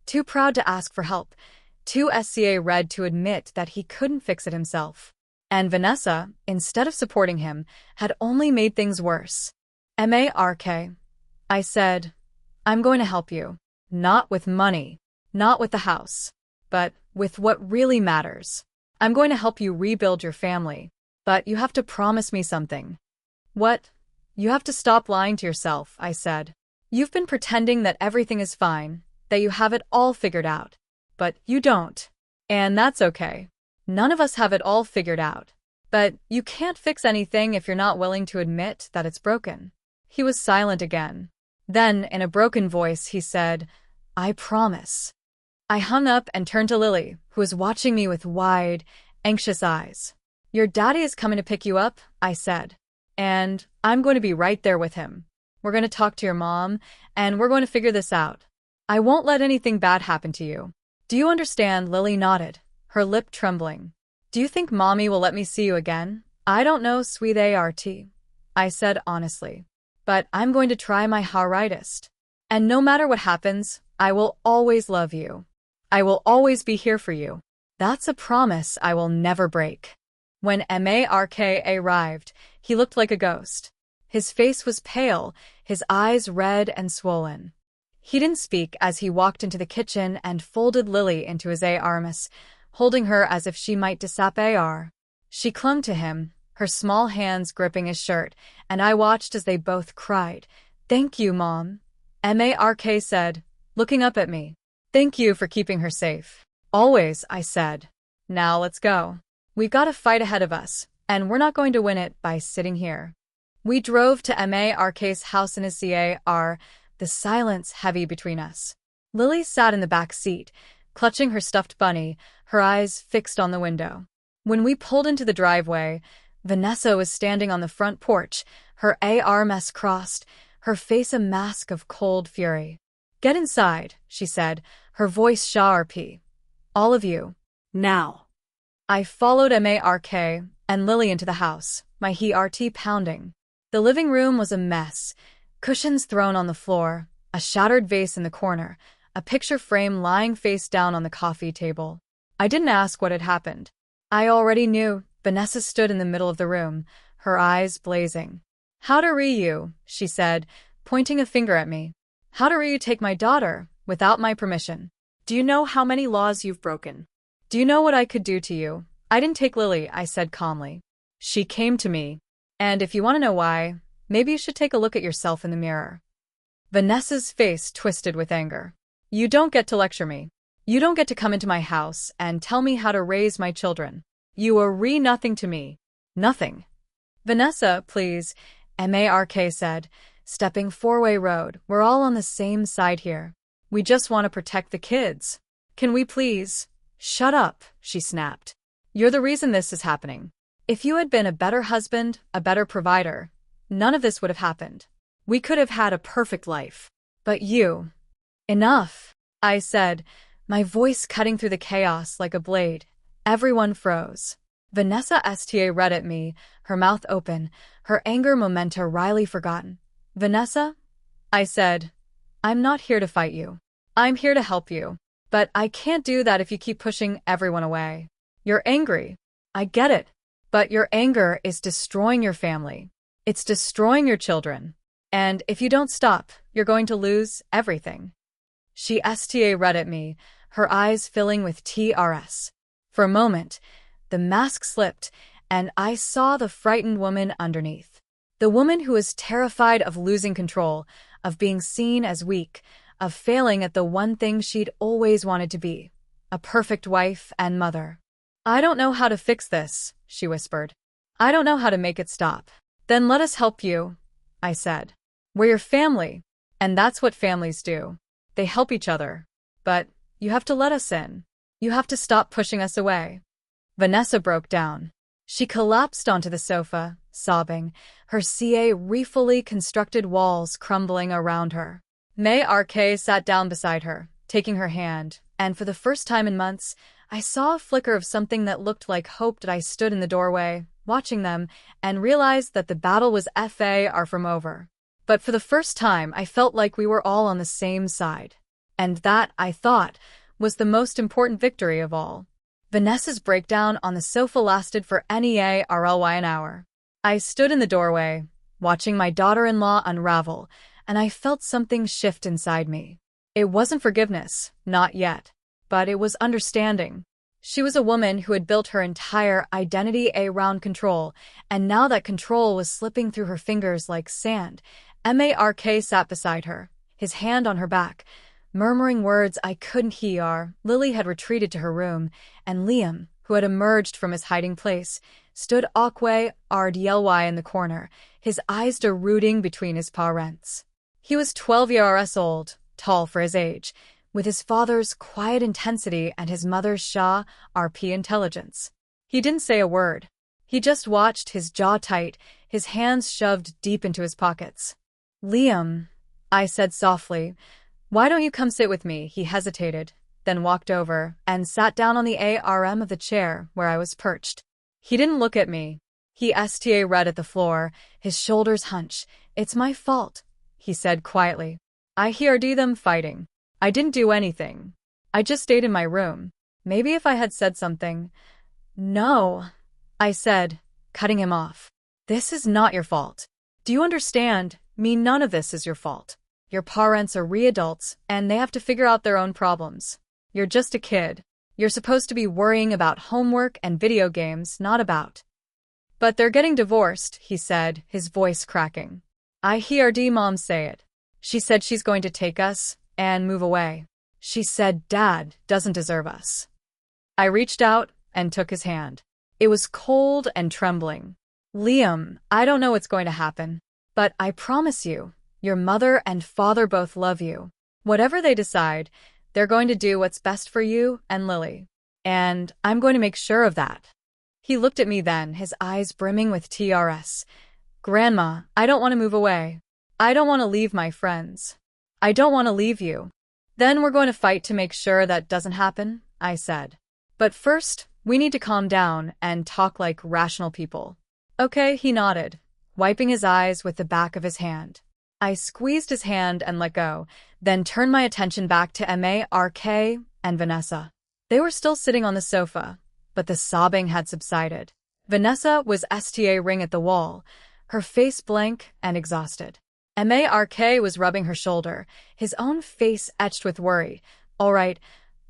too proud to ask for help, too red to admit that he couldn't fix it himself. And Vanessa, instead of supporting him, had only made things worse. "Mark," I said, "I'm going to help you. Not with money, not with the house, but with what really matters. I'm going to help you rebuild your family. But you have to promise me something." "What?" "You have to stop lying to yourself," I said. "You've been pretending that everything is fine, that you have it all figured out. But you don't. And that's okay. None of us have it all figured out. But you can't fix anything if you're not willing to admit that it's broken." He was silent again. Then, in a broken voice, he said, "I promise." I hung up and turned to Lily, who was watching me with wide, anxious eyes. "Your daddy is coming to pick you up," I said. And I'm going to be right there with him. We're going to talk to your mom, and we're going to figure this out. I won't let anything bad happen to you. Do you understand? Lily nodded, her lip trembling. Do you think Mommy will let me see you again? I don't know, sweetheart, I said honestly. But I'm going to try my hardest. And no matter what happens, I will always love you. I will always be here for you. That's a promise I will never break. When Mark arrived, he looked like a ghost. His face was pale, his eyes red and swollen. He didn't speak as he walked into the kitchen and folded Lily into his arms, holding her as if she might disappear. She clung to him, her small hands gripping his shirt, and I watched as they both cried. "Thank you, Mom," Mark said, looking up at me. "Thank you for keeping her safe." "Always," I said. "Now let's go. We've got a fight ahead of us, and we're not going to win it by sitting here." We drove to Mark's house in his car, the silence heavy between us. Lily sat in the back seat, clutching her stuffed bunny, her eyes fixed on the window. When we pulled into the driveway, Vanessa was standing on the front porch, her arms crossed, her face a mask of cold fury. "Get inside," she said, her voice sharp. "All of you. Now." I followed Mark and Lily into the house, my heart pounding. The living room was a mess, cushions thrown on the floor, a shattered vase in the corner, a picture frame lying face down on the coffee table. I didn't ask what had happened. I already knew. Vanessa stood in the middle of the room, her eyes blazing. "How dare you," she said, pointing a finger at me. "How dare you take my daughter, without my permission? Do you know how many laws you've broken? Do you know what I could do to you?" "I didn't take Lily," I said calmly. "She came to me. And if you want to know why, maybe you should take a look at yourself in the mirror." Vanessa's face twisted with anger. "You don't get to lecture me. You don't get to come into my house and tell me how to raise my children. You are nothing to me. Nothing." "Vanessa, please," Mark said, stepping four-way road. "We're all on the same side here. We just want to protect the kids. Can we please?" "Shut up," she snapped. "You're the reason this is happening. If you had been a better husband, a better provider, none of this would have happened. We could have had a perfect life. But you—" "Enough," I said, my voice cutting through the chaos like a blade. Everyone froze. Vanessa read at me, her mouth open, her anger momentarily forgotten. "Vanessa," I said, "I'm not here to fight you. I'm here to help you. But I can't do that if you keep pushing everyone away. You're angry. I get it. But your anger is destroying your family. It's destroying your children. And if you don't stop, you're going to lose everything." She read at me, her eyes filling with tears. For a moment, the mask slipped, and I saw the frightened woman underneath. The woman who was terrified of losing control, of being seen as weak, of failing at the one thing she'd always wanted to be, a perfect wife and mother. "I don't know how to fix this," she whispered. "I don't know how to make it stop." "Then let us help you," I said. "We're your family, and that's what families do. They help each other. But you have to let us in. You have to stop pushing us away." Vanessa broke down. She collapsed onto the sofa, sobbing, her fully constructed walls crumbling around her. Mark sat down beside her, taking her hand, and for the first time in months, I saw a flicker of something that looked like hope. I stood in the doorway, watching them, and realized that the battle was far from over. But for the first time, I felt like we were all on the same side. And that, I thought, was the most important victory of all. Vanessa's breakdown on the sofa lasted for nearly an hour. I stood in the doorway, watching my daughter-in-law unravel, and I felt something shift inside me. It wasn't forgiveness, not yet, but it was understanding. She was a woman who had built her entire identity around control, and now that control was slipping through her fingers like sand. Mark sat beside her, his hand on her back, murmuring words I couldn't hear. Lily had retreated to her room, and Liam, who had emerged from his hiding place, stood awkward in the corner, his eyes rooting between his parents. He was 12 years old, tall for his age, with his father's quiet intensity and his mother's sharp intelligence. He didn't say a word. He just watched, his jaw tight, his hands shoved deep into his pockets. Liam, I said softly, why don't you come sit with me? He hesitated, then walked over and sat down on the arm of the chair where I was perched. He didn't look at me. He read at the floor, his shoulders hunched. It's my fault, he said quietly. I heard them fighting. I didn't do anything. I just stayed in my room. Maybe if I had said something. No, I said, cutting him off. This is not your fault. Do you understand? None of this is your fault. Your parents are adults, and they have to figure out their own problems. You're just a kid. You're supposed to be worrying about homework and video games, not about. But they're getting divorced, he said, his voice cracking. I heard Mom say it. She said she's going to take us and move away. She said Dad doesn't deserve us. I reached out and took his hand. It was cold and trembling. Liam, I don't know what's going to happen, but I promise you, your mother and father both love you. Whatever they decide, they're going to do what's best for you and Lily. And I'm going to make sure of that. He looked at me then, his eyes brimming with tears. Grandma, I don't want to move away. I don't want to leave my friends. I don't want to leave you. Then we're going to fight to make sure that doesn't happen, I said. But first, we need to calm down and talk like rational people. Okay, he nodded, wiping his eyes with the back of his hand. I squeezed his hand and let go, then turned my attention back to Mark and Vanessa. They were still sitting on the sofa, but the sobbing had subsided. Vanessa was staring at the wall, her face blank and exhausted. Mark was rubbing her shoulder, his own face etched with worry. All right,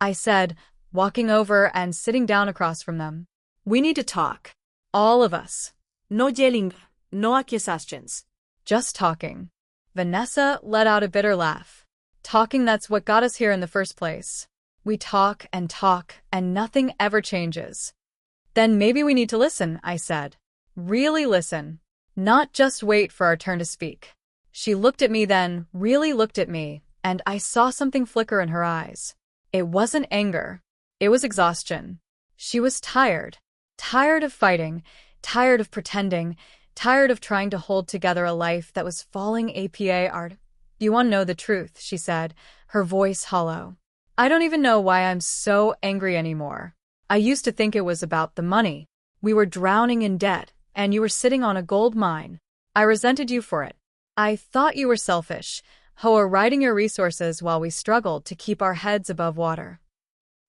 I said, walking over and sitting down across from them. We need to talk. All of us. No yelling, no accusations. Just talking. Vanessa let out a bitter laugh. Talking, that's what got us here in the first place. We talk, and nothing ever changes. Then maybe we need to listen, I said. Really listen. Not just wait for our turn to speak. She looked at me then, really looked at me, and I saw something flicker in her eyes. It wasn't anger. It was exhaustion. She was tired. Tired of fighting, tired of pretending, tired of trying to hold together a life that was falling apart. You want to know the truth, she said, her voice hollow. I don't even know why I'm so angry anymore. I used to think it was about the money. We were drowning in debt, and you were sitting on a gold mine. I resented you for it. I thought you were selfish, riding your resources while we struggled to keep our heads above water.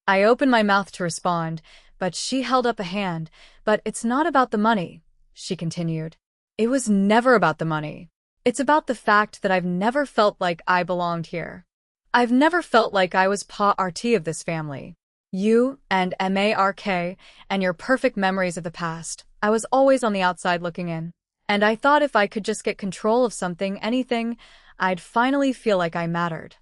I opened my mouth to respond, but she held up a hand. But it's not about the money, she continued. It was never about the money. It's about the fact that I've never felt like I belonged here. I've never felt like I was part of this family. You and Mark and your perfect memories of the past. I was always on the outside looking in. And I thought if I could just get control of something, anything, I'd finally feel like I mattered.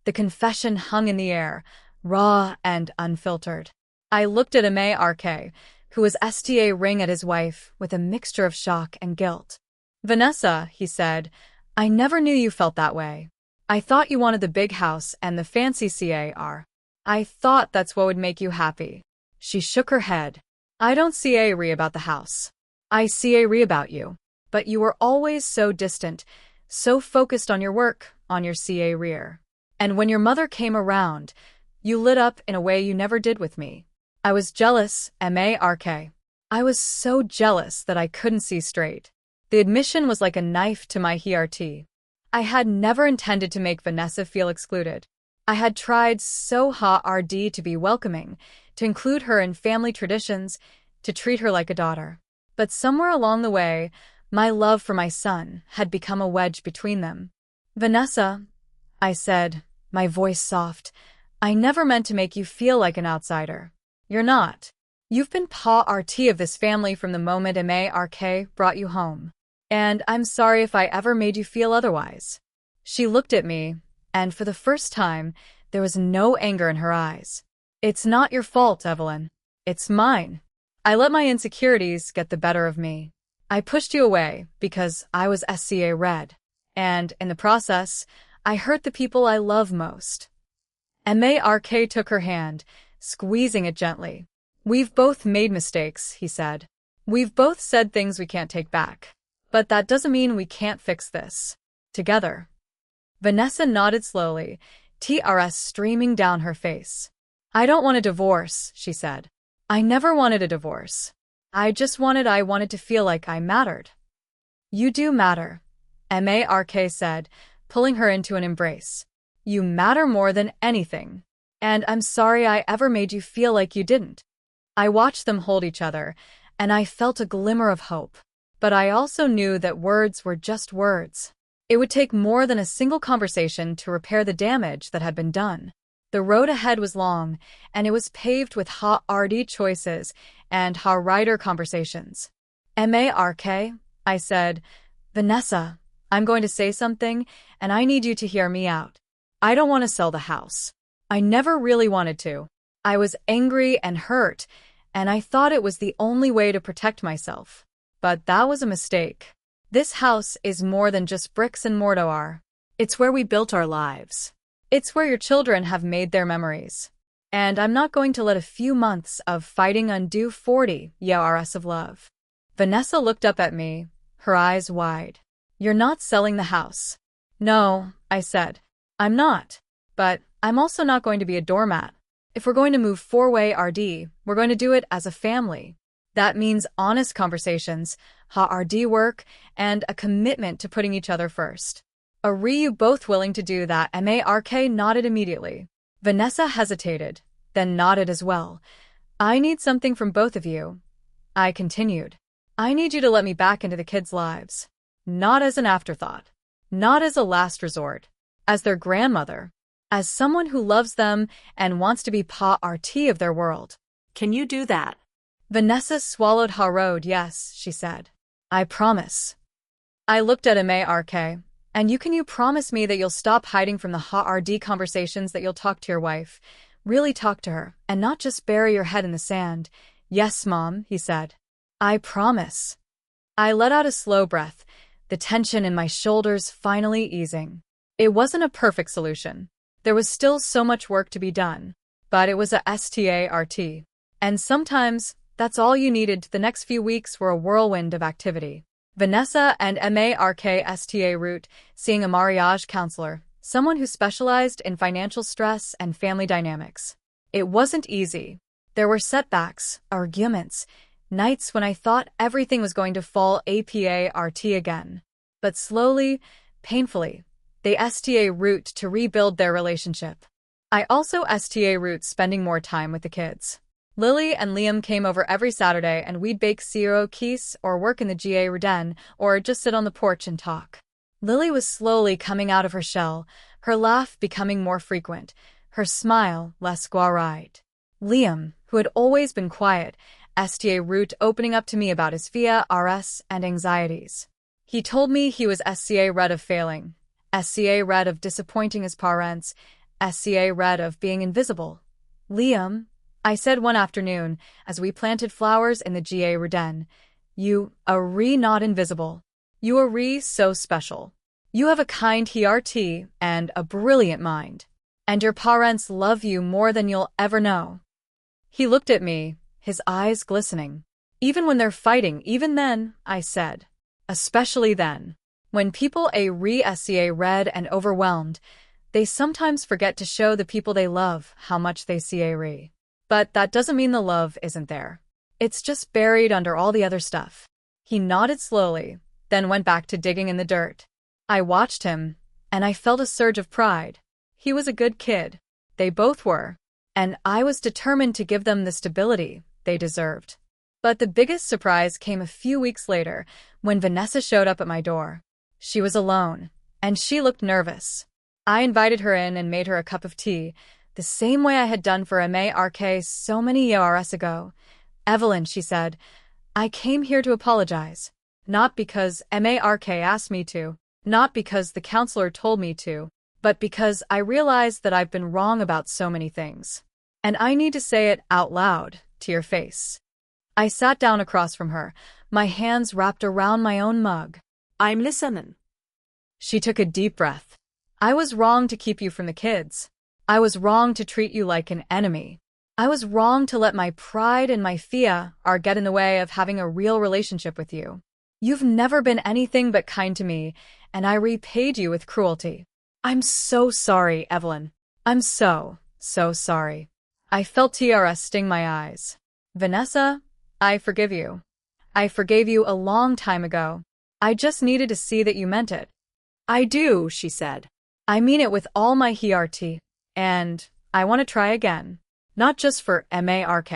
The confession hung in the air, raw and unfiltered. I looked at Mark, who was staring at his wife with a mixture of shock and guilt. Vanessa, he said, I never knew you felt that way. I thought you wanted the big house and the fancy car. I thought that's what would make you happy. She shook her head. I don't worry about the house. I worry about you. But you were always so distant, so focused on your work, on your career. And when your mother came around, you lit up in a way you never did with me. I was jealous, Mark. I was so jealous that I couldn't see straight. The admission was like a knife to my heart. I had never intended to make Vanessa feel excluded. I had tried so hard to be welcoming, to include her in family traditions, to treat her like a daughter. But somewhere along the way, my love for my son had become a wedge between them. Vanessa, I said, my voice soft, I never meant to make you feel like an outsider. You're not. You've been part of this family from the moment Mark brought you home. And I'm sorry if I ever made you feel otherwise. She looked at me, and for the first time, there was no anger in her eyes. It's not your fault, Evelyn. It's mine. I let my insecurities get the better of me. I pushed you away because I was red. And, in the process, I hurt the people I love most. Mark took her hand, squeezing it gently. We've both made mistakes, he said. We've both said things we can't take back. But that doesn't mean we can't fix this together. Vanessa nodded slowly, tears streaming down her face. I don't want a divorce, she said. I never wanted a divorce. I wanted to feel like I mattered. You do matter, Mark said, pulling her into an embrace. You matter more than anything. And I'm sorry I ever made you feel like you didn't. I watched them hold each other, and I felt a glimmer of hope. But I also knew that words were just words. It would take more than a single conversation to repair the damage that had been done. The road ahead was long, and it was paved with hard choices and hard conversations. Mark, I said, Vanessa, I'm going to say something, and I need you to hear me out. I don't want to sell the house. I never really wanted to. I was angry and hurt, and I thought it was the only way to protect myself. But that was a mistake. This house is more than just bricks and mortar. It's where we built our lives. It's where your children have made their memories. And I'm not going to let a few months of fighting undo 40 years of love. Vanessa looked up at me, her eyes wide. You're not selling the house. No, I said. I'm not. But I'm also not going to be a doormat. If we're going to move 4-way RD, we're going to do it as a family. That means honest conversations, hard work, and a commitment to putting each other first. Are you both willing to do that? Mark nodded immediately. Vanessa hesitated, then nodded as well. I need something from both of you. I continued. I need you to let me back into the kids' lives. Not as an afterthought. Not as a last resort. As their grandmother. As someone who loves them and wants to be part of their world. Can you do that? Vanessa swallowed hard. Yes, she said. I promise. I looked at Mark. And can you promise me that you'll stop hiding from the hard conversations, that you'll talk to your wife? Really talk to her, and not just bury your head in the sand. Yes, Mom, he said. I promise. I let out a slow breath, the tension in my shoulders finally easing. It wasn't a perfect solution. There was still so much work to be done. But it was a start. And sometimes, that's all you needed. The next few weeks were a whirlwind of activity. Vanessa and Mark sta route, seeing a marriage counselor, someone who specialized in financial stress and family dynamics. It wasn't easy. There were setbacks, arguments, nights when I thought everything was going to fall apart again. But slowly, painfully, they sta route to rebuild their relationship. I also sta route spending more time with the kids. Lily and Liam came over every Saturday, and we'd bake zero keys or work in the garden or just sit on the porch and talk. Lily was slowly coming out of her shell, her laugh becoming more frequent, her smile less square-eyed. Liam, who had always been quiet, sta route opening up to me about his fears and anxieties. He told me he was sta red of failing, sta red of disappointing his parents, sta red of being invisible. Liam, I said one afternoon, as we planted flowers in the garden, you are not invisible. You are so special. You have a kind heart and a brilliant mind. And your parents love you more than you'll ever know. He looked at me, his eyes glistening. Even when they're fighting, even then, I said. Especially then. When people are sta red and overwhelmed, they sometimes forget to show the people they love how much they sta. But that doesn't mean the love isn't there. It's just buried under all the other stuff. He nodded slowly, then went back to digging in the dirt. I watched him, and I felt a surge of pride. He was a good kid. They both were. And I was determined to give them the stability they deserved. But the biggest surprise came a few weeks later, when Vanessa showed up at my door. She was alone, and she looked nervous. I invited her in and made her a cup of tea, the same way I had done for Mark so many years ago. Evelyn, she said, I came here to apologize. Not because Mark asked me to, not because the counselor told me to, but because I realized that I've been wrong about so many things. And I need to say it out loud, to your face. I sat down across from her, my hands wrapped around my own mug. I'm listening. She took a deep breath. I was wrong to keep you from the kids. I was wrong to treat you like an enemy. I was wrong to let my pride and my fear get in the way of having a real relationship with you. You've never been anything but kind to me, and I repaid you with cruelty. I'm so sorry, Evelyn. I'm so sorry. I felt TRS sting my eyes. Vanessa, I forgive you. I forgave you a long time ago. I just needed to see that you meant it. I do, she said. I mean it with all my heart, and I want to try again. Not just for Mark.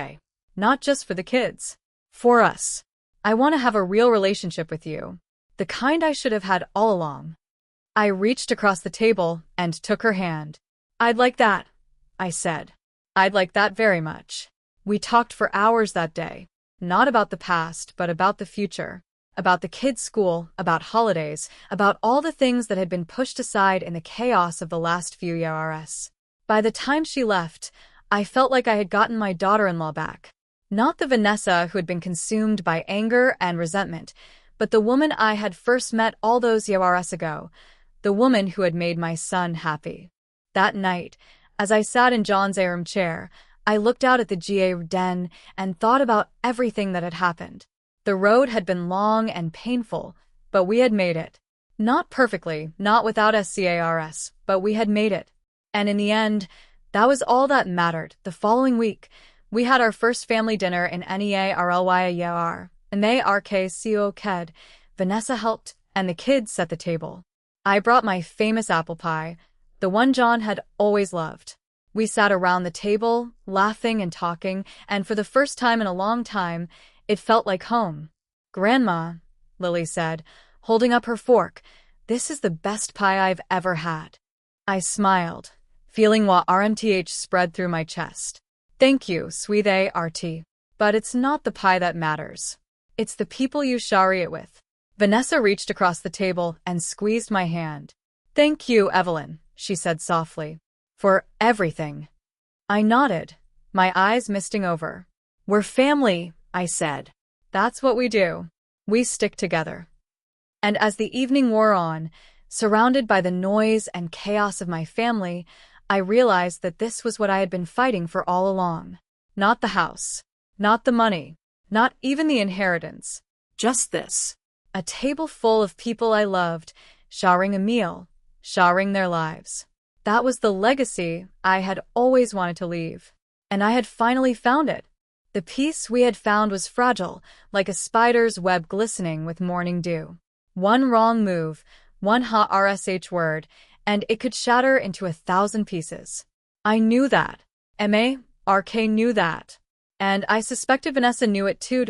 Not just for the kids. For us. I want to have a real relationship with you. The kind I should have had all along. I reached across the table and took her hand. I'd like that, I said. I'd like that very much. We talked for hours that day. Not about the past, but about the future. About the kids' school, about holidays, about all the things that had been pushed aside in the chaos of the last few years. By the time she left, I felt like I had gotten my daughter-in-law back. Not the Vanessa who had been consumed by anger and resentment, but the woman I had first met all those years ago, the woman who had made my son happy. That night, as I sat in John's armchair, I looked out at the garden and thought about everything that had happened. The road had been long and painful, but we had made it. Not perfectly, not without scars, but we had made it. And in the end, that was all that mattered. The following week, we had our first family dinner in Nearlyar, and Mark. Vanessa helped, and the kids set the table. I brought my famous apple pie, the one John had always loved. We sat around the table, laughing and talking, and for the first time in a long time, it felt like home. Grandma, Lily said, holding up her fork, this is the best pie I've ever had. I smiled, feeling what RMTH spread through my chest. Thank you, sweet ART. But it's not the pie that matters. It's the people you share it with. Vanessa reached across the table and squeezed my hand. Thank you, Evelyn, she said softly. For everything. I nodded, my eyes misting over. We're family, I said. That's what we do. We stick together. And as the evening wore on, surrounded by the noise and chaos of my family, I realized that this was what I had been fighting for all along. Not the house. Not the money. Not even the inheritance. Just this. A table full of people I loved, sharing a meal, sharing their lives. That was the legacy I had always wanted to leave. And I had finally found it. The peace we had found was fragile, like a spider's web glistening with morning dew. One wrong move, one hot RSH word, and it could shatter into 1,000 pieces. I knew that. Mark knew that. And I suspected Vanessa knew it too.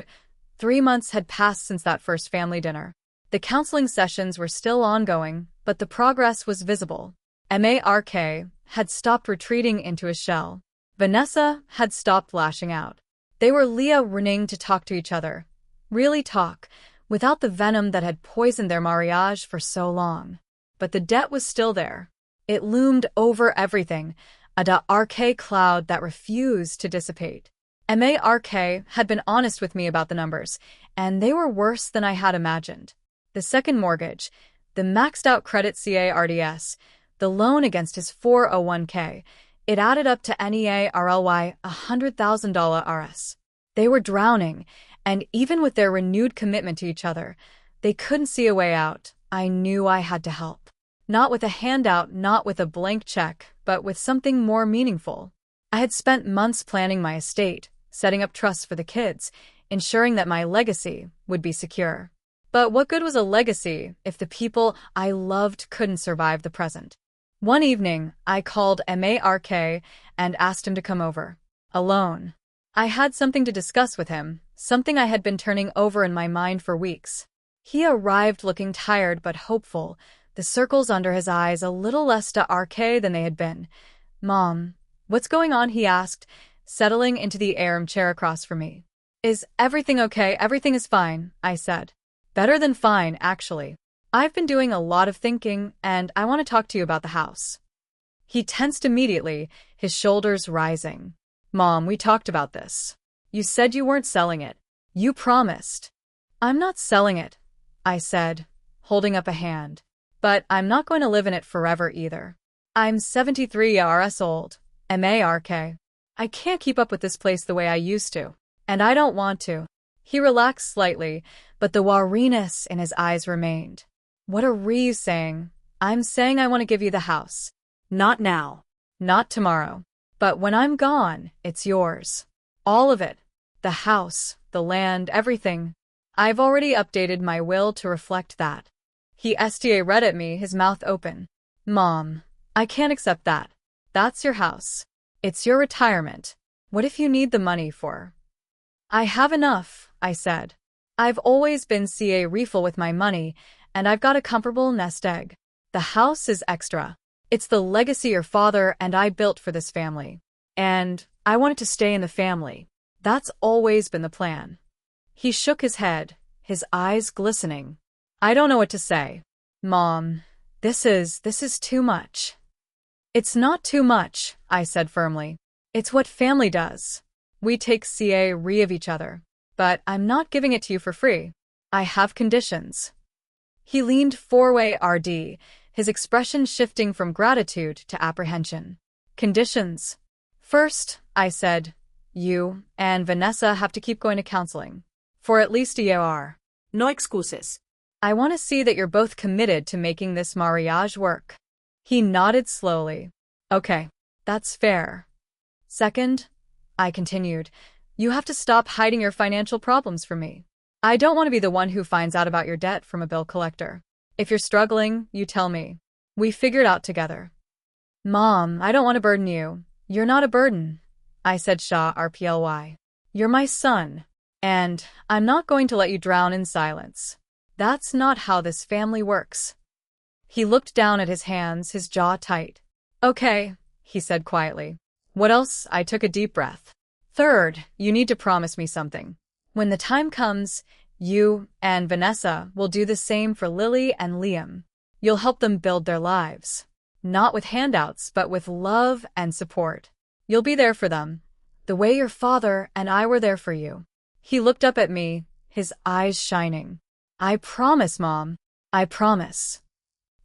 3 months had passed since that first family dinner. The counseling sessions were still ongoing, but the progress was visible. Mark had stopped retreating into his shell. Vanessa had stopped lashing out. They were learning to talk to each other. Really talk, without the venom that had poisoned their marriage for so long. But the debt was still there. It loomed over everything, a dark cloud that refused to dissipate. Mark had been honest with me about the numbers, and they were worse than I had imagined. The second mortgage, the maxed-out credit cards, the loan against his 401k, it added up to nearly $100,000 Rs. They were drowning, and even with their renewed commitment to each other, they couldn't see a way out. I knew I had to help. Not with a handout, not with a blank check, but with something more meaningful. I had spent months planning my estate, setting up trusts for the kids, ensuring that my legacy would be secure. But what good was a legacy if the people I loved couldn't survive the present? One evening, I called Mark and asked him to come over. Alone. I had something to discuss with him, something I had been turning over in my mind for weeks. He arrived looking tired but hopeful, the circles under his eyes a little less dark than they had been. Mom, what's going on? He asked, settling into the armchair across from me. Is everything okay? Everything is fine, I said. Better than fine, actually. I've been doing a lot of thinking, and I want to talk to you about the house. He tensed immediately, his shoulders rising. Mom, we talked about this. You said you weren't selling it. You promised. I'm not selling it, I said, holding up a hand. But I'm not going to live in it forever either. I'm 73 years old, Mark. I can't keep up with this place the way I used to, and I don't want to. He relaxed slightly, but the wariness in his eyes remained. What are you saying? I'm saying I want to give you the house. Not now. Not tomorrow. But when I'm gone, it's yours. All of it. The house, the land, everything. I've already updated my will to reflect that. He read at me, his mouth open. Mom, I can't accept that. That's your house. It's your retirement. What if you need the money for? I have enough, I said. I've always been refill with my money, and I've got a comfortable nest egg. The house is extra. It's the legacy your father and I built for this family. And I want it to stay in the family. That's always been the plan. He shook his head, his eyes glistening. I don't know what to say. Mom, this is too much. It's not too much, I said firmly. It's what family does. We take of each other. But I'm not giving it to you for free. I have conditions. He leaned forward, his expression shifting from gratitude to apprehension. Conditions. First, I said, you and Vanessa have to keep going to counseling. For at least a year. No excuses. I want to see that you're both committed to making this marriage work. He nodded slowly. Okay, that's fair. Second, I continued, you have to stop hiding your financial problems from me. I don't want to be the one who finds out about your debt from a bill collector. If you're struggling, you tell me. We figure it out together. Mom, I don't want to burden you. You're not a burden. I said RPLY. You're my son. And I'm not going to let you drown in silence. That's not how this family works. He looked down at his hands, his jaw tight. Okay, he said quietly. What else? I took a deep breath. Third, you need to promise me something. When the time comes, you and Vanessa will do the same for Lily and Liam. You'll help them build their lives. Not with handouts, but with love and support. You'll be there for them, the way your father and I were there for you. He looked up at me, his eyes shining. I promise, Mom. I promise.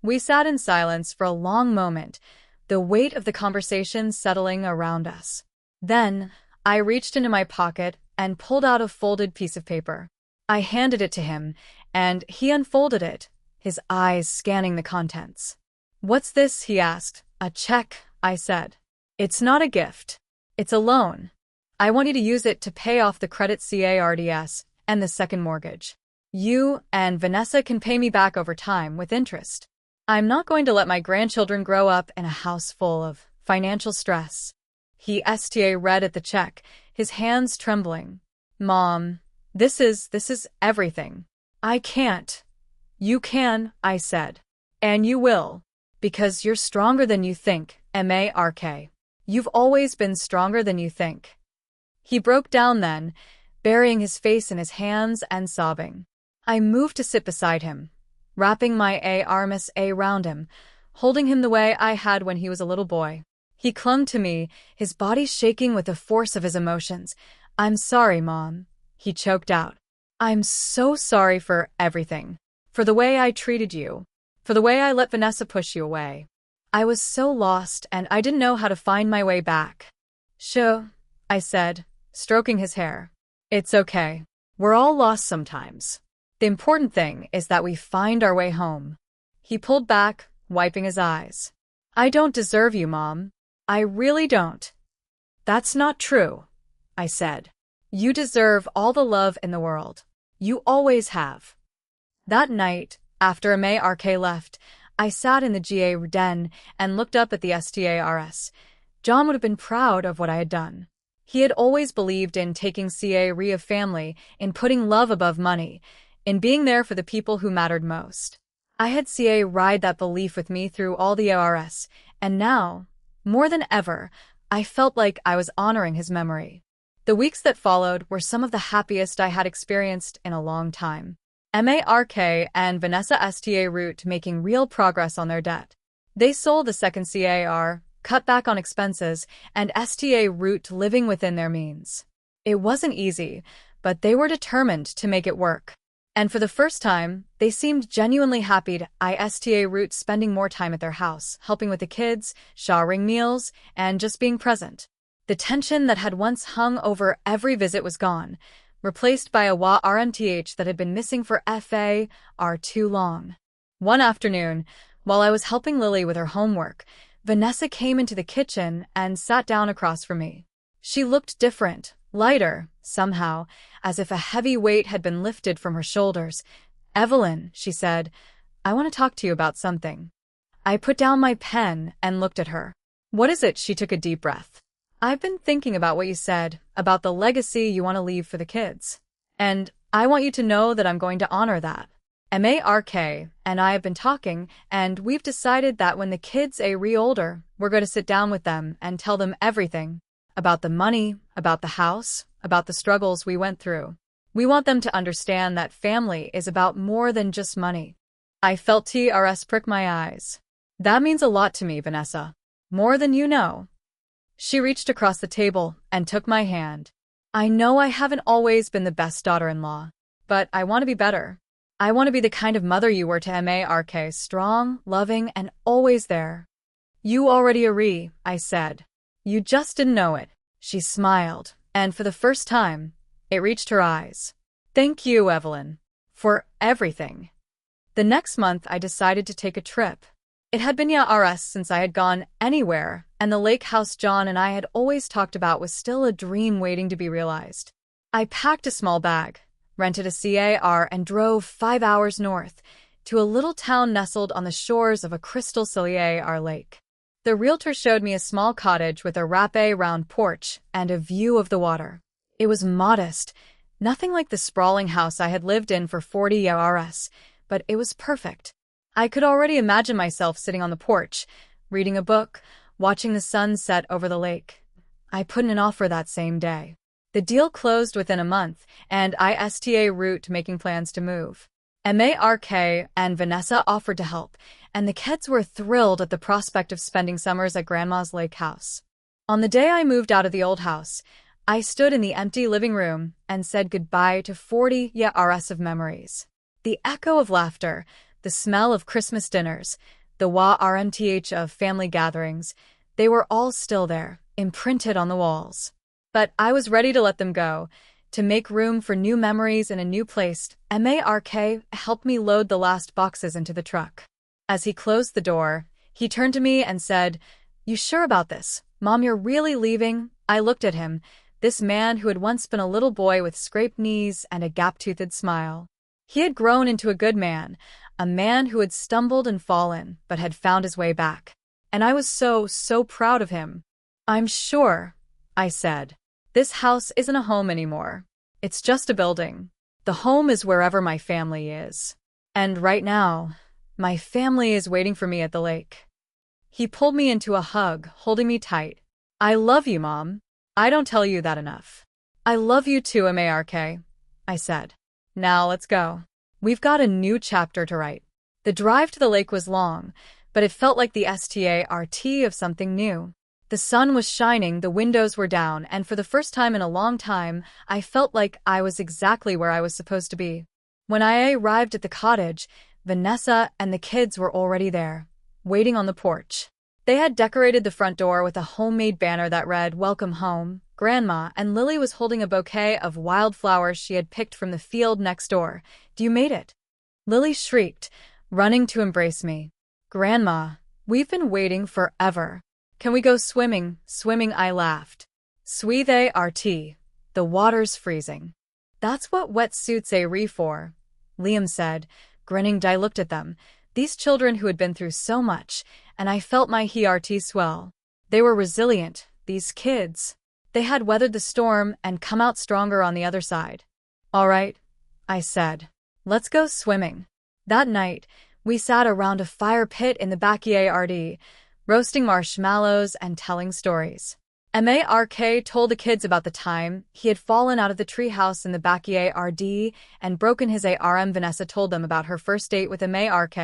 We sat in silence for a long moment, the weight of the conversation settling around us. Then, I reached into my pocket and pulled out a folded piece of paper. I handed it to him, and he unfolded it, his eyes scanning the contents. What's this? He asked. A check, I said. It's not a gift. It's a loan. I want you to use it to pay off the credit cards and the second mortgage. You and Vanessa can pay me back over time with interest. I'm not going to let my grandchildren grow up in a house full of financial stress. He read at the check, his hands trembling. Mom, this is everything. I can't. You can, I said. And you will. Because you're stronger than you think, Mark. You've always been stronger than you think. He broke down then, burying his face in his hands and sobbing. I moved to sit beside him, wrapping my arms around him, holding him the way I had when he was a little boy. He clung to me, his body shaking with the force of his emotions. I'm sorry, Mom, he choked out. I'm so sorry for everything. For the way I treated you. For the way I let Vanessa push you away. I was so lost and I didn't know how to find my way back. Sure, I said, stroking his hair. It's okay. We're all lost sometimes. The important thing is that we find our way home. He pulled back, wiping his eyes. I don't deserve you, Mom. I really don't. That's not true, I said. You deserve all the love in the world. You always have. That night, after Mark left, I sat in the den and looked up at the stars. John would have been proud of what I had done. He had always believed in taking of family, in putting love above money, in being there for the people who mattered most. I had ride that belief with me through all the ARS, and now, more than ever, I felt like I was honoring his memory. The weeks that followed were some of the happiest I had experienced in a long time. Mark and Vanessa root making real progress on their debt. They sold the second car, cut back on expenses, and root living within their means. It wasn't easy, but they were determined to make it work. And for the first time, they seemed genuinely happy to root spending more time at their house, helping with the kids, showering meals, and just being present. The tension that had once hung over every visit was gone, replaced by a RMTH that had been missing for FAR too long. One afternoon, while I was helping Lily with her homework, Vanessa came into the kitchen and sat down across from me. She looked different, lighter, somehow, as if a heavy weight had been lifted from her shoulders. "Evelyn," she said, "I want to talk to you about something." I put down my pen and looked at her. "What is it?" She took a deep breath. "I've been thinking about what you said, about the legacy you want to leave for the kids. And I want you to know that I'm going to honor that. Mark and I have been talking, and we've decided that when the kids are older, we're going to sit down with them and tell them everything. About the money, about the house, about the struggles we went through. We want them to understand that family is about more than just money." I felt TRS prick my eyes. "That means a lot to me, Vanessa. More than you know." She reached across the table and took my hand. "I know I haven't always been the best daughter-in-law, but I want to be better. I want to be the kind of mother you were to Mark, strong, loving, and always there." "You already are," I said. "You just didn't know it." She smiled, and for the first time, it reached her eyes. "Thank you, Evelyn, for everything." The next month, I decided to take a trip. It had been years since I had gone anywhere, and the lake house John and I had always talked about was still a dream waiting to be realized. I packed a small bag, rented a car, and drove 5 hours north to a little town nestled on the shores of a crystal clear lake. The realtor showed me a small cottage with a wrap-around porch and a view of the water. It was modest, nothing like the sprawling house I had lived in for 40 years, but it was perfect. I could already imagine myself sitting on the porch, reading a book, watching the sun set over the lake. I put in an offer that same day. The deal closed within a month, and I sta route making plans to move. Mark and Vanessa offered to help, and the kids were thrilled at the prospect of spending summers at Grandma's lake house. On the day I moved out of the old house, I stood in the empty living room and said goodbye to 40 years of memories. The echo of laughter, the smell of Christmas dinners, the RMTH of family gatherings, they were all still there, imprinted on the walls. But I was ready to let them go, to make room for new memories in a new place. Mark helped me load the last boxes into the truck. As he closed the door, he turned to me and said, "You sure about this? Mom, you're really leaving?" I looked at him, this man who had once been a little boy with scraped knees and a gap-toothed smile. He had grown into a good man, a man who had stumbled and fallen, but had found his way back. And I was so proud of him. "I'm sure," I said. "This house isn't a home anymore. It's just a building. The home is wherever my family is. And right now, my family is waiting for me at the lake." He pulled me into a hug, holding me tight. "I love you, Mom. I don't tell you that enough." "I love you too, Mark," I said. "Now let's go. We've got a new chapter to write." The drive to the lake was long, but it felt like the start of something new. The sun was shining, the windows were down, and for the first time in a long time, I felt like I was exactly where I was supposed to be. When I arrived at the cottage, Vanessa and the kids were already there, waiting on the porch. They had decorated the front door with a homemade banner that read, "Welcome home, Grandma," and Lily was holding a bouquet of wildflowers she had picked from the field next door. "You made it!" Lily shrieked, running to embrace me. "Grandma, we've been waiting forever. Can we go swimming?" "Swimming," I laughed. "Sweet ART. The water's freezing." "That's what wetsuits are for," Liam said, grinning. I looked at them, these children who had been through so much, and I felt my heart swell. They were resilient, these kids. They had weathered the storm and come out stronger on the other side. "All right," I said. "Let's go swimming." That night, we sat around a fire pit in the backyard, roasting marshmallows and telling stories. Mark told the kids about the time he had fallen out of the treehouse in the backyard and broken his arm. Vanessa told them about her first date with Mark,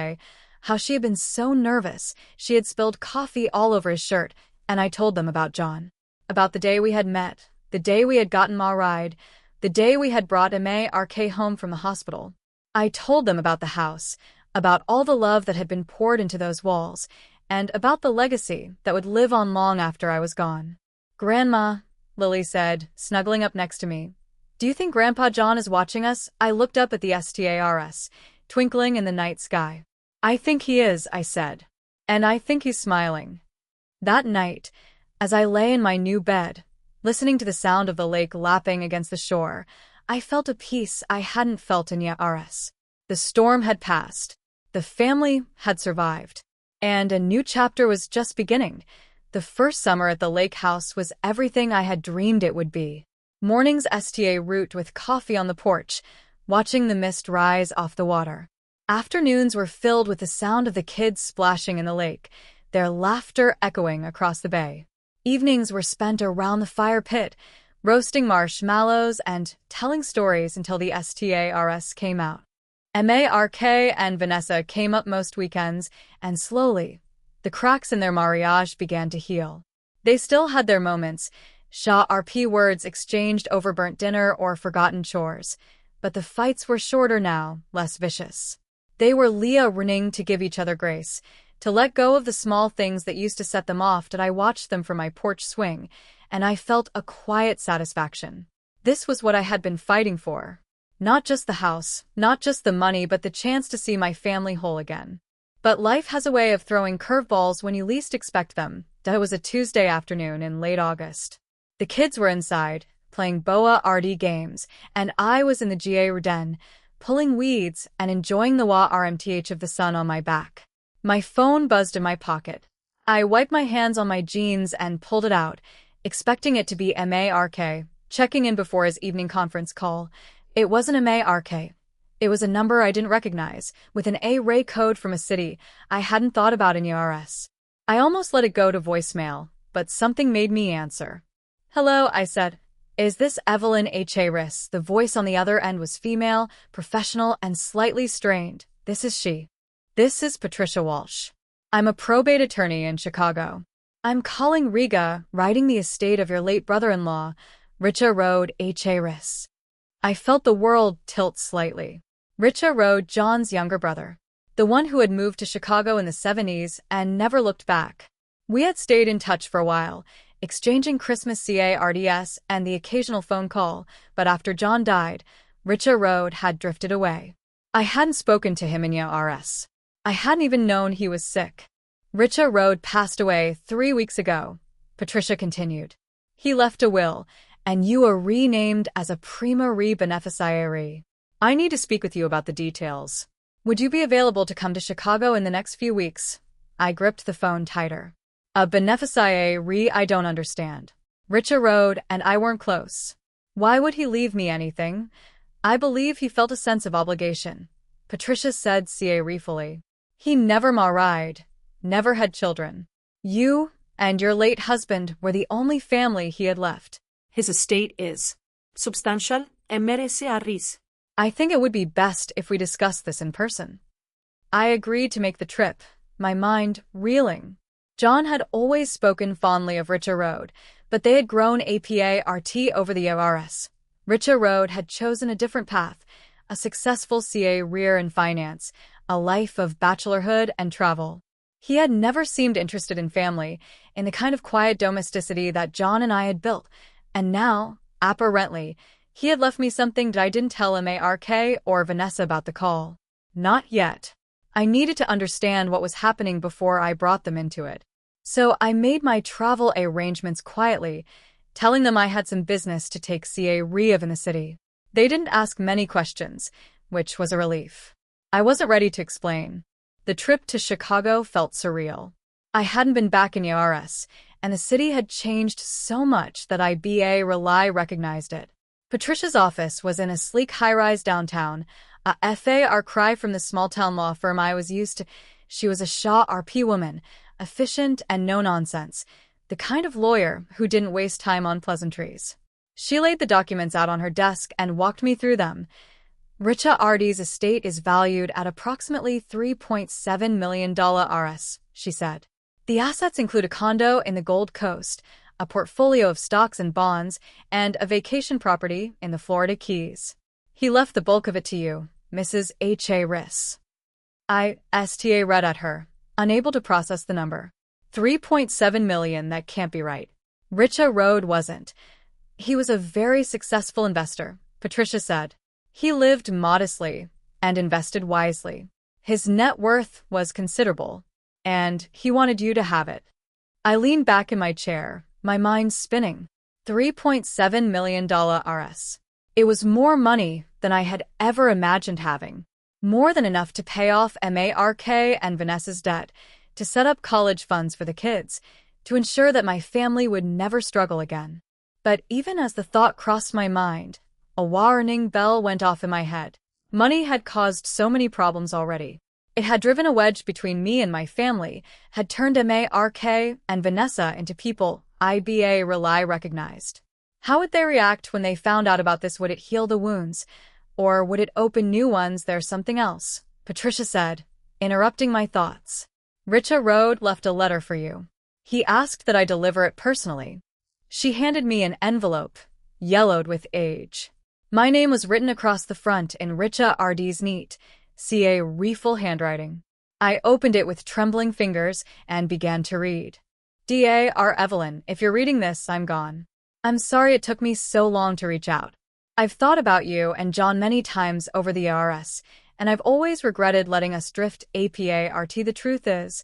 how she had been so nervous she had spilled coffee all over his shirt, and I told them about John. About the day we had met, the day we had gotten married, the day we had brought Mark home from the hospital. I told them about the house, about all the love that had been poured into those walls, and about the legacy that would live on long after I was gone. "Grandma," Lily said, snuggling up next to me, Do you think Grandpa John is watching us? I looked up at the stars, twinkling in the night sky. I think he is, I said. And I think he's smiling. That night, as I lay in my new bed, listening to the sound of the lake lapping against the shore, I felt a peace I hadn't felt in years. The storm had passed. The family had survived. And a new chapter was just beginning. The first summer at the lake house was everything I had dreamed it would be. Mornings sta root with coffee on the porch, watching the mist rise off the water. Afternoons were filled with the sound of the kids splashing in the lake, their laughter echoing across the bay. Evenings were spent around the fire pit, roasting marshmallows and telling stories until the stars came out. Mark and Vanessa came up most weekends, and slowly, the cracks in their marriage began to heal. They still had their moments, RP words exchanged over burnt dinner or forgotten chores, but the fights were shorter now, less vicious. They were learning to give each other grace, to let go of the small things that used to set them off. I watched them from my porch swing, and I felt a quiet satisfaction. This was what I had been fighting for. Not just the house, not just the money, but the chance to see my family whole again. But life has a way of throwing curveballs when you least expect them. That was a Tuesday afternoon in late August. The kids were inside, playing boa RD games, and I was in the garden, pulling weeds and enjoying the warmth of the sun on my back. My phone buzzed in my pocket. I wiped my hands on my jeans and pulled it out, expecting it to be Mark, checking in before his evening conference call. It wasn't Mark. It was a number I didn't recognize, with an array code from a city I hadn't thought about in years. I almost let it go to voicemail, but something made me answer. Hello, I said. Is this Evelyn Harris? The voice on the other end was female, professional, and slightly strained. This is she. This is Patricia Walsh. I'm a probate attorney in Chicago. I'm calling Riga, writing the estate of your late brother-in-law, Richa Road Harris. I felt the world tilt slightly. Richa Road, John's younger brother. The one who had moved to Chicago in the 70s and never looked back. We had stayed in touch for a while, exchanging Christmas cards and the occasional phone call, but after John died, Richa Road had drifted away. I hadn't spoken to him in years. I hadn't even known he was sick. Richa Road passed away 3 weeks ago, Patricia continued. He left a will, and you were renamed as a prima re beneficiary. I need to speak with you about the details. Would you be available to come to Chicago in the next few weeks? I gripped the phone tighter. A beneficiary, I don't understand. Richa Road and I weren't close. Why would he leave me anything? I believe he felt a sense of obligation. Patricia said ruefully. He never married, never had children. You and your late husband were the only family he had left. His estate is substantial and merece a ris. I think it would be best if we discuss this in person. I agreed to make the trip, my mind reeling. John had always spoken fondly of Richa Road, but they had grown apart over the years. Richa Road had chosen a different path, a successful career in finance, a life of bachelorhood and travel. He had never seemed interested in family, in the kind of quiet domesticity that John and I had built, and now, apparently, he had left me something that I didn't tell Mark or Vanessa about the call. Not yet. I needed to understand what was happening before I brought them into it. So I made my travel arrangements quietly, telling them I had some business to take care of in the city. They didn't ask many questions, which was a relief. I wasn't ready to explain. The trip to Chicago felt surreal. I hadn't been back in years, and the city had changed so much that I recognized it. Patricia's office was in a sleek high-rise downtown, a far cry from the small-town law firm I was used to. She was a RP woman, efficient and no-nonsense, the kind of lawyer who didn't waste time on pleasantries. She laid the documents out on her desk and walked me through them. Richa RD's estate is valued at approximately $3.7 million, she said. The assets include a condo in the Gold Coast, a portfolio of stocks and bonds, and a vacation property in the Florida Keys. He left the bulk of it to you, Mrs. Harris. I read at her, unable to process the number. 3.7 million, that can't be right. Richa Road wasn't. He was a very successful investor, Patricia said. He lived modestly and invested wisely. His net worth was considerable, and he wanted you to have it. I leaned back in my chair, my mind spinning. $3.7 million Rs. It was more money than I had ever imagined having. More than enough to pay off Mark and Vanessa's debt, to set up college funds for the kids, to ensure that my family would never struggle again. But even as the thought crossed my mind, a warning bell went off in my head. Money had caused so many problems already. It had driven a wedge between me and my family, had turned Mark and Vanessa into people I recognized. How would they react when they found out about this? Would it heal the wounds? Or would it open new ones? There's something else, Patricia said, interrupting my thoughts. Richa Road left a letter for you. He asked that I deliver it personally. She handed me an envelope, yellowed with age. My name was written across the front in Richa R.D.'s neat, C.A. refill handwriting. I opened it with trembling fingers and began to read. D.A.R. Evelyn, if you're reading this, I'm gone. I'm sorry it took me so long to reach out. I've thought about you and John many times over the ARS, and I've always regretted letting us drift apart. The truth is,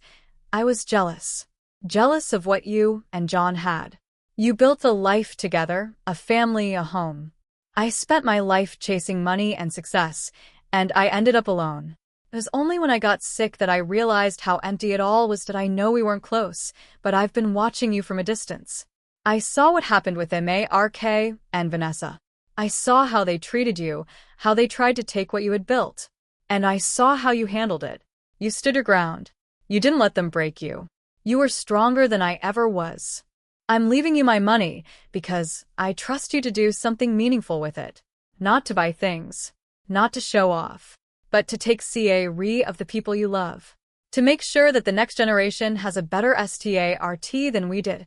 I was jealous. Jealous of what you and John had. You built a life together, a family, a home. I spent my life chasing money and success, and I ended up alone. It was only when I got sick that I realized how empty it all was. That I know we weren't close, but I've been watching you from a distance. I saw what happened with Mark and Vanessa. I saw how they treated you, how they tried to take what you had built. And I saw how you handled it. You stood your ground. You didn't let them break you. You were stronger than I ever was. I'm leaving you my money because I trust you to do something meaningful with it. Not to buy things. Not to show off. But to take care of the people you love. To make sure that the next generation has a better start than we did.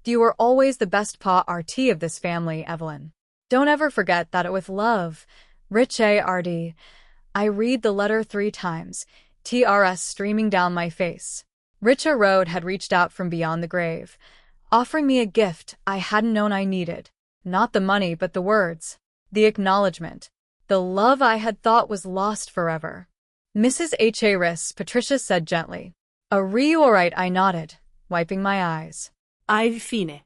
You were always the best part of this family, Evelyn. Don't ever forget that. With love, Richa R.D. I read the letter 3 times, tears streaming down my face. Richa Road had reached out from beyond the grave, offering me a gift I hadn't known I needed. Not the money, but the words, the acknowledgement, the love I had thought was lost forever. Mrs. Harris, Patricia said gently. Are you all right? I nodded, wiping my eyes. Fine.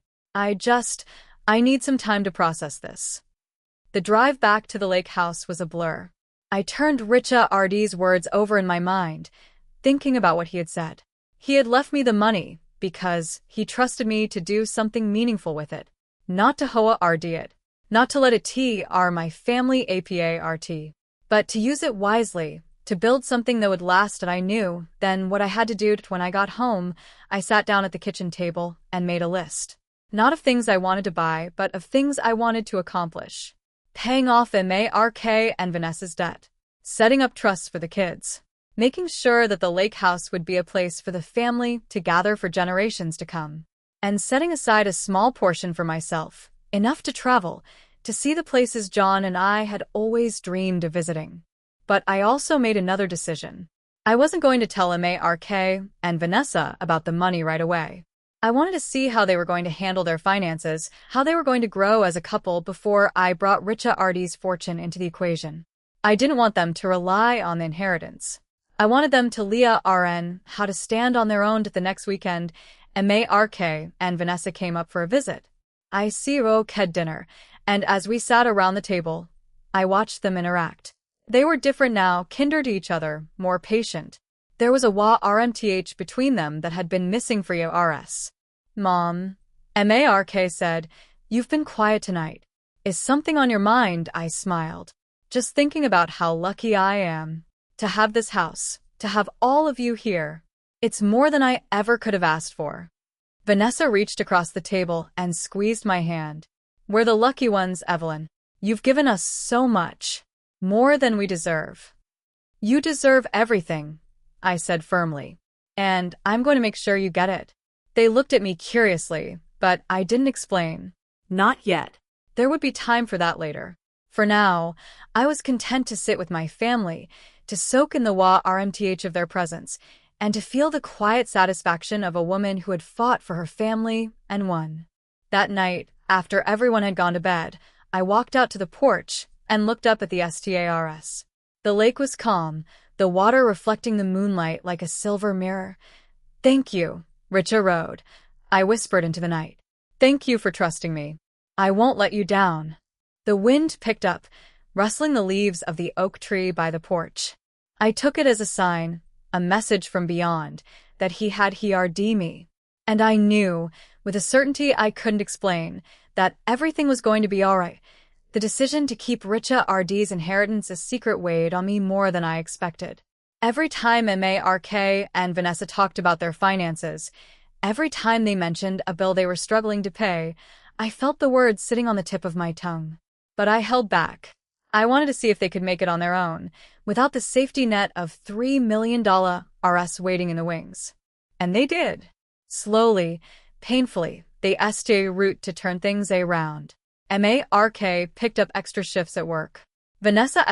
I need some time to process this. The drive back to the lake house was a blur. I turned Richa R.D.'s words over in my mind, thinking about what he had said. He had left me the money because he trusted me to do something meaningful with it. Not to Hoa R.D. it. Not to let it tr my family apart. But to use it wisely, to build something that would last. And I knew then what I had to do. When I got home, I sat down at the kitchen table and made a list. Not of things I wanted to buy, but of things I wanted to accomplish. Paying off Mark and Vanessa's debt. Setting up trusts for the kids. Making sure that the lake house would be a place for the family to gather for generations to come. And setting aside a small portion for myself, enough to travel, to see the places John and I had always dreamed of visiting. But I also made another decision. I wasn't going to tell Mark and Vanessa about the money right away. I wanted to see how they were going to handle their finances, how they were going to grow as a couple before I brought Richa R.D.'s fortune into the equation. I didn't want them to rely on the inheritance. I wanted them to learn how to stand on their own. The next weekend, Mark and Vanessa came up for a visit. I had dinner, and as we sat around the table, I watched them interact. They were different now, kinder to each other, more patient. There was a rmth between them that had been missing for years. Mom, Mark said, you've been quiet tonight. Is something on your mind? I smiled. Just thinking about how lucky I am. To have this house, to have all of you here. It's more than I ever could have asked for. Vanessa reached across the table and squeezed my hand. We're the lucky ones, Evelyn. You've given us so much. More than we deserve. You deserve everything, I said firmly. And I'm going to make sure you get it. They looked at me curiously, but I didn't explain. Not yet. There would be time for that later. For now, I was content to sit with my family, to soak in the rmth of their presence, and to feel the quiet satisfaction of a woman who had fought for her family and won. That night, after everyone had gone to bed, I walked out to the porch, and looked up at the stars. The lake was calm, the water reflecting the moonlight like a silver mirror. "Thank you," Richa rode. I whispered into the night. "Thank you for trusting me. I won't let you down." The wind picked up, rustling the leaves of the oak tree by the porch. I took it as a sign, a message from beyond, that he had heard me. And I knew, with a certainty I couldn't explain, that everything was going to be all right. The decision to keep Richa RD's inheritance a secret weighed on me more than I expected. Every time Mark and Vanessa talked about their finances, every time they mentioned a bill they were struggling to pay, I felt the words sitting on the tip of my tongue. But I held back. I wanted to see if they could make it on their own, without the safety net of $3 million RS waiting in the wings. And they did. Slowly, painfully, they essayed a route to turn things around. Mark picked up extra shifts at work. Vanessa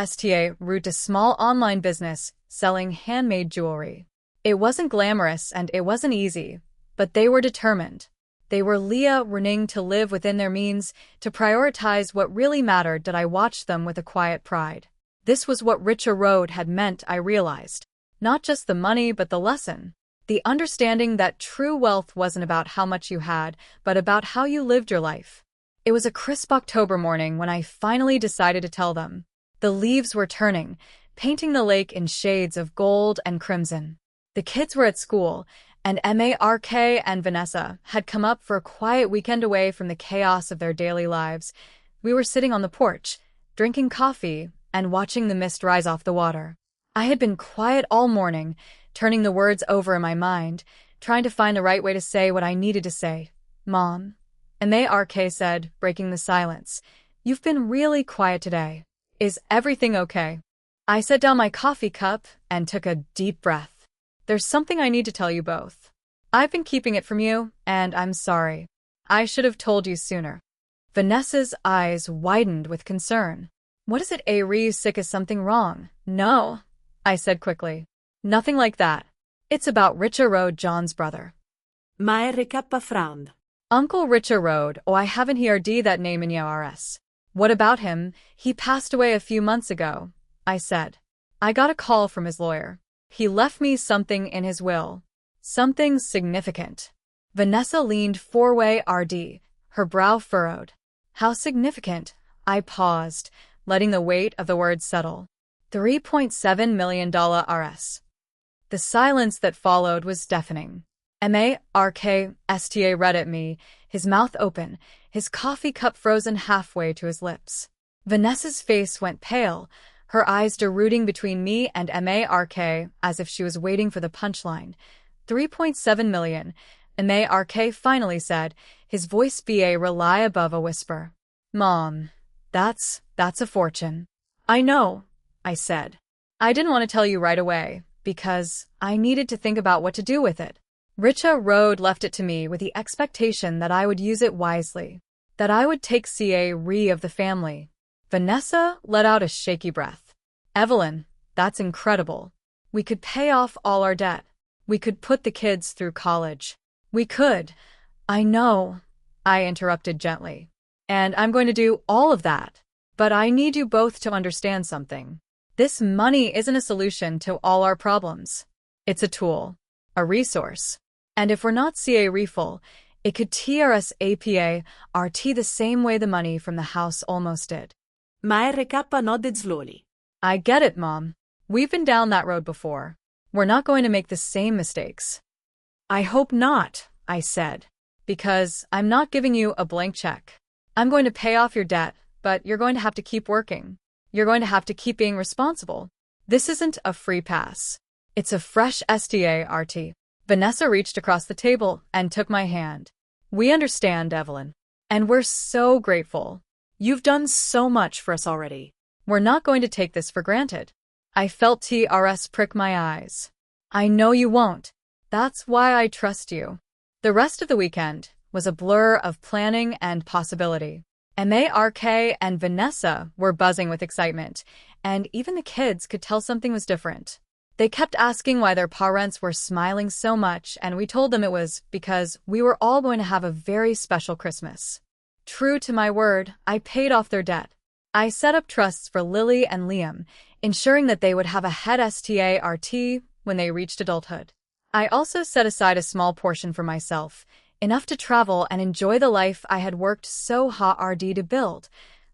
route a small online business selling handmade jewelry. It wasn't glamorous and it wasn't easy, but they were determined. They were learning to live within their means, to prioritize what really mattered. That I watched them with a quiet pride. This was what Richa Road had meant, I realized. Not just the money, but the lesson. The understanding that true wealth wasn't about how much you had, but about how you lived your life. It was a crisp October morning when I finally decided to tell them. The leaves were turning, painting the lake in shades of gold and crimson. The kids were at school, and Mark and Vanessa had come up for a quiet weekend away from the chaos of their daily lives. We were sitting on the porch, drinking coffee, and watching the mist rise off the water. I had been quiet all morning, turning the words over in my mind, trying to find the right way to say what I needed to say. "Mom," Mark said, breaking the silence, "you've been really quiet today. Is everything okay?" I set down my coffee cup and took a deep breath. "There's something I need to tell you both. I've been keeping it from you, and I'm sorry. I should have told you sooner." Vanessa's eyes widened with concern. "What is it, sick? Is something wrong?" "No," I said quickly. "Nothing like that. It's about Richa Road, John's brother." Mark frowned. "Uncle Richa Road, I haven't heard that name in yours. What about him? He passed away a few months ago," I said. "I got a call from his lawyer. He left me something in his will. Something significant." Vanessa leaned forward, her brow furrowed. "How significant?" I paused, letting the weight of the words settle. $3.7 million RS. The silence that followed was deafening. Mark read at me, his mouth open, his coffee cup frozen halfway to his lips. Vanessa's face went pale, her eyes darting between me and Mark as if she was waiting for the punchline. $3.7 million, Mark finally said, his voice rely above a whisper. "Mom, that's a fortune." "I know," I said. "I didn't want to tell you right away, because I needed to think about what to do with it." Richa Road left it to me with the expectation that I would use it wisely, that I would take care of the family. Vanessa let out a shaky breath. "Evelyn, that's incredible. We could pay off all our debt. We could put the kids through college. We could." "I know," I interrupted gently. "And I'm going to do all of that. But I need you both to understand something. This money isn't a solution to all our problems. It's a tool, a resource. And if we're not careful, it could tear us apart the same way the money from the house almost did." Mark nodded slowly. "I get it, Mom. We've been down that road before. We're not going to make the same mistakes." "I hope not," I said, "because I'm not giving you a blank check. I'm going to pay off your debt, but you're going to have to keep working. You're going to have to keep being responsible. This isn't a free pass. It's a fresh start." Vanessa reached across the table and took my hand. "We understand, Evelyn. And we're so grateful. You've done so much for us already. We're not going to take this for granted." I felt TRS prick my eyes. "I know you won't. That's why I trust you." The rest of the weekend was a blur of planning and possibility. Mark and Vanessa were buzzing with excitement, and even the kids could tell something was different. They kept asking why their parents were smiling so much, and we told them it was because we were all going to have a very special Christmas. True to my word, I paid off their debt. I set up trusts for Lily and Liam, ensuring that they would have a head start when they reached adulthood. I also set aside a small portion for myself, enough to travel and enjoy the life I had worked so hard to build.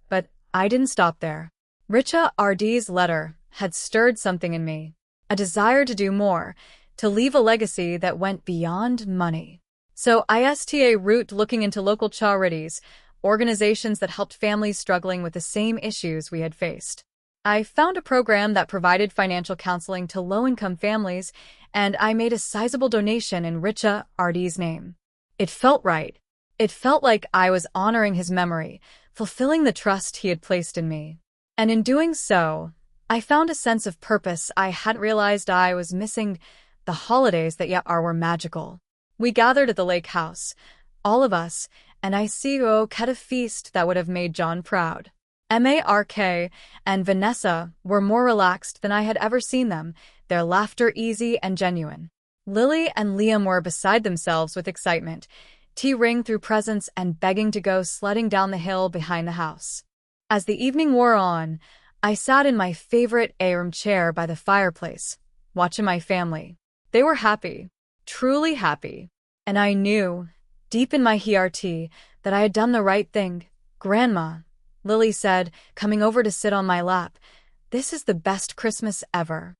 But I didn't stop there. Richard's letter had stirred something in me, a desire to do more, to leave a legacy that went beyond money. So I sta route looking into local charities, organizations that helped families struggling with the same issues we had faced. I found a program that provided financial counseling to low-income families, and I made a sizable donation in Richard's name. It felt right. It felt like I was honoring his memory, fulfilling the trust he had placed in me. And in doing so, I found a sense of purpose I hadn't realized I was missing. The holidays that yet were magical. We gathered at the lake house, all of us, and I cut a feast that would have made John proud. Mark and Vanessa were more relaxed than I had ever seen them, their laughter easy and genuine. Lily and Liam were beside themselves with excitement, ring through presents and begging to go sledding down the hill behind the house. As the evening wore on, I sat in my favorite armchair by the fireplace, watching my family. They were happy, truly happy, and I knew, deep in my heart, that I had done the right thing. "Grandma," Lily said, coming over to sit on my lap, "this is the best Christmas ever."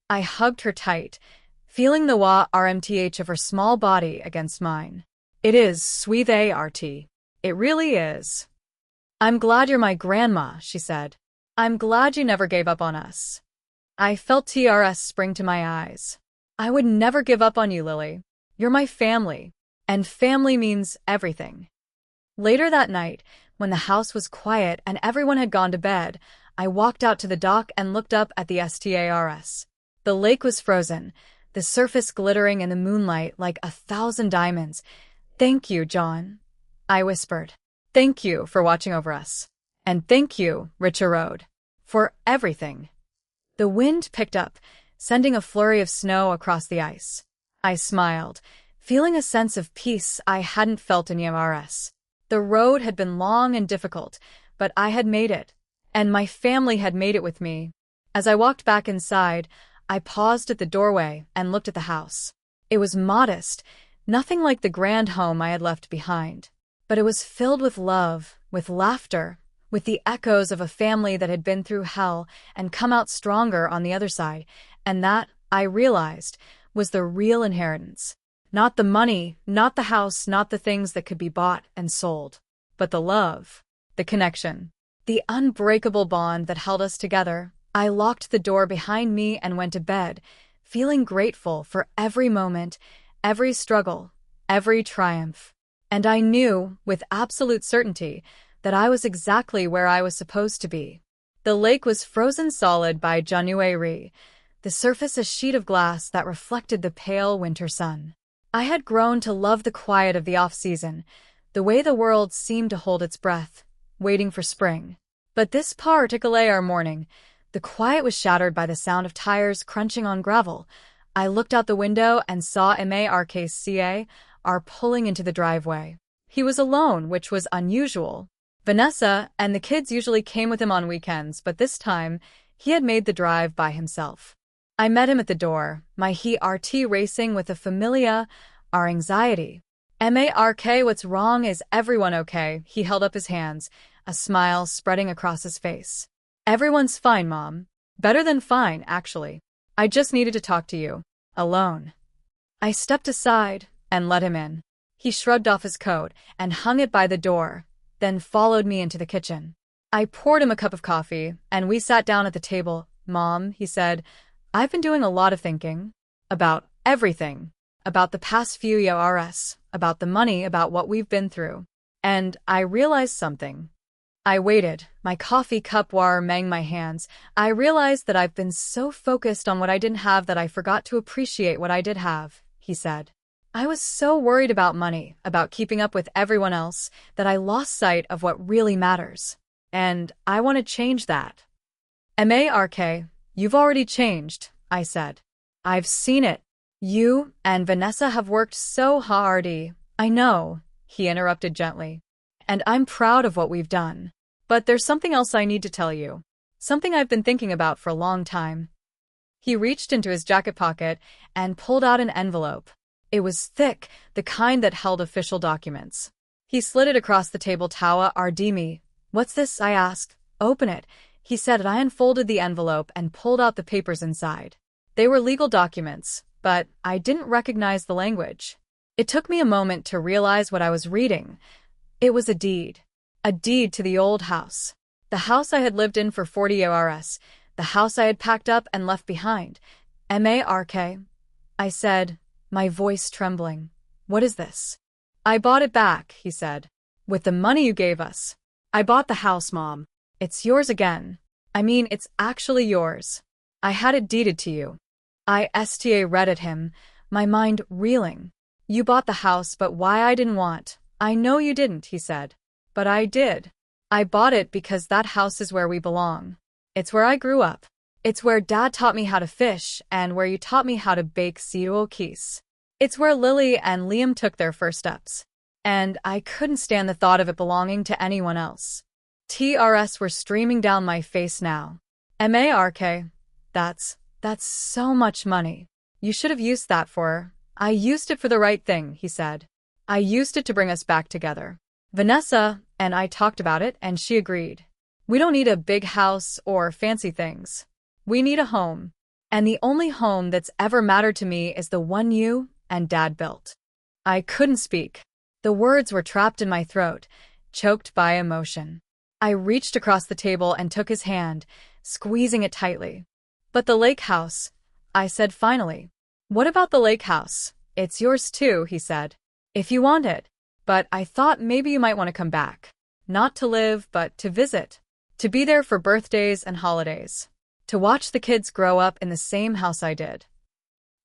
I hugged her tight, feeling the warmth of her small body against mine. "It is, sweetheart. It really is." "I'm glad you're my grandma," she said. "I'm glad you never gave up on us." I felt tears spring to my eyes. "I would never give up on you, Lily. You're my family, and family means everything." Later that night, when the house was quiet and everyone had gone to bed, I walked out to the dock and looked up at the stars. The lake was frozen, the surface glittering in the moonlight like 1,000 diamonds. "Thank you, John," I whispered. "Thank you for watching over us. And thank you, Richard, for everything." The wind picked up, sending a flurry of snow across the ice. I smiled, feeling a sense of peace I hadn't felt in years. The road had been long and difficult, but I had made it, and my family had made it with me. As I walked back inside, I paused at the doorway and looked at the house. It was modest, nothing like the grand home I had left behind. But it was filled with love, with laughter, with the echoes of a family that had been through hell and come out stronger on the other side, and that, I realized, was the real inheritance. Not the money, not the house, not the things that could be bought and sold, but the love, the connection, the unbreakable bond that held us together. I locked the door behind me and went to bed, feeling grateful for every moment, every struggle, every triumph. And I knew, with absolute certainty, that I was exactly where I was supposed to be. The lake was frozen solid by January, the surface a sheet of glass that reflected the pale winter sun. I had grown to love the quiet of the off-season, the way the world seemed to hold its breath, waiting for spring. But this particular morning, the quiet was shattered by the sound of tires crunching on gravel. I looked out the window and saw Mark pulling into the driveway. He was alone, which was unusual. Vanessa and the kids usually came with him on weekends, but this time, he had made the drive by himself. I met him at the door, my heart racing with a familiar, our anxiety. "Mark, what's wrong? Is everyone okay?" He held up his hands, a smile spreading across his face. "Everyone's fine, Mom. Better than fine, actually. I just needed to talk to you. Alone." I stepped aside and let him in. He shrugged off his coat and hung it by the door, then followed me into the kitchen. I poured him a cup of coffee, and we sat down at the table. "Mom," he said, "I've been doing a lot of thinking. About everything. About the past few years, about the money, about what we've been through. And I realized something." I waited, my coffee cup warming my hands. "I realized that I've been so focused on what I didn't have that I forgot to appreciate what I did have," he said. "I was so worried about money, about keeping up with everyone else, that I lost sight of what really matters. And I want to change that." "Mark, you've already changed," I said. "I've seen it. You and Vanessa have worked so hard." "I know," he interrupted gently. "And I'm proud of what we've done. But there's something else I need to tell you. Something I've been thinking about for a long time. He reached into his jacket pocket and pulled out an envelope. It was thick, the kind that held official documents. He slid it across the table. Tawa Ardimi. What's this? I asked. Open it, he said, and I unfolded the envelope and pulled out the papers inside. They were legal documents, but I didn't recognize the language. It took me a moment to realize what I was reading. It was a deed. A deed to the old house. The house I had lived in for 40 years. The house I had packed up and left behind. Mark, I said, my voice trembling. What is this? I bought it back, he said. With the money you gave us. I bought the house, Mom. It's yours again. I mean, it's actually yours. I had it deeded to you. I read at him, my mind reeling. You bought the house, but why? I didn't want. I know you didn't, he said. But I did. I bought it because that house is where we belong. It's where I grew up. It's where Dad taught me how to fish and where you taught me how to bake cereal keys. It's where Lily and Liam took their first steps. And I couldn't stand the thought of it belonging to anyone else. Tears were streaming down my face now. Mark, that's so much money. You should have used that for. I used it for the right thing, he said. I used it to bring us back together. Vanessa and I talked about it and she agreed. We don't need a big house or fancy things. We need a home. And the only home that's ever mattered to me is the one you and Dad built. I couldn't speak. The words were trapped in my throat, choked by emotion. I reached across the table and took his hand, squeezing it tightly. But the lake house, I said finally. What about the lake house? It's yours too, he said. If you want it. But I thought maybe you might want to come back. Not to live, but to visit. To be there for birthdays and holidays. To watch the kids grow up in the same house I did.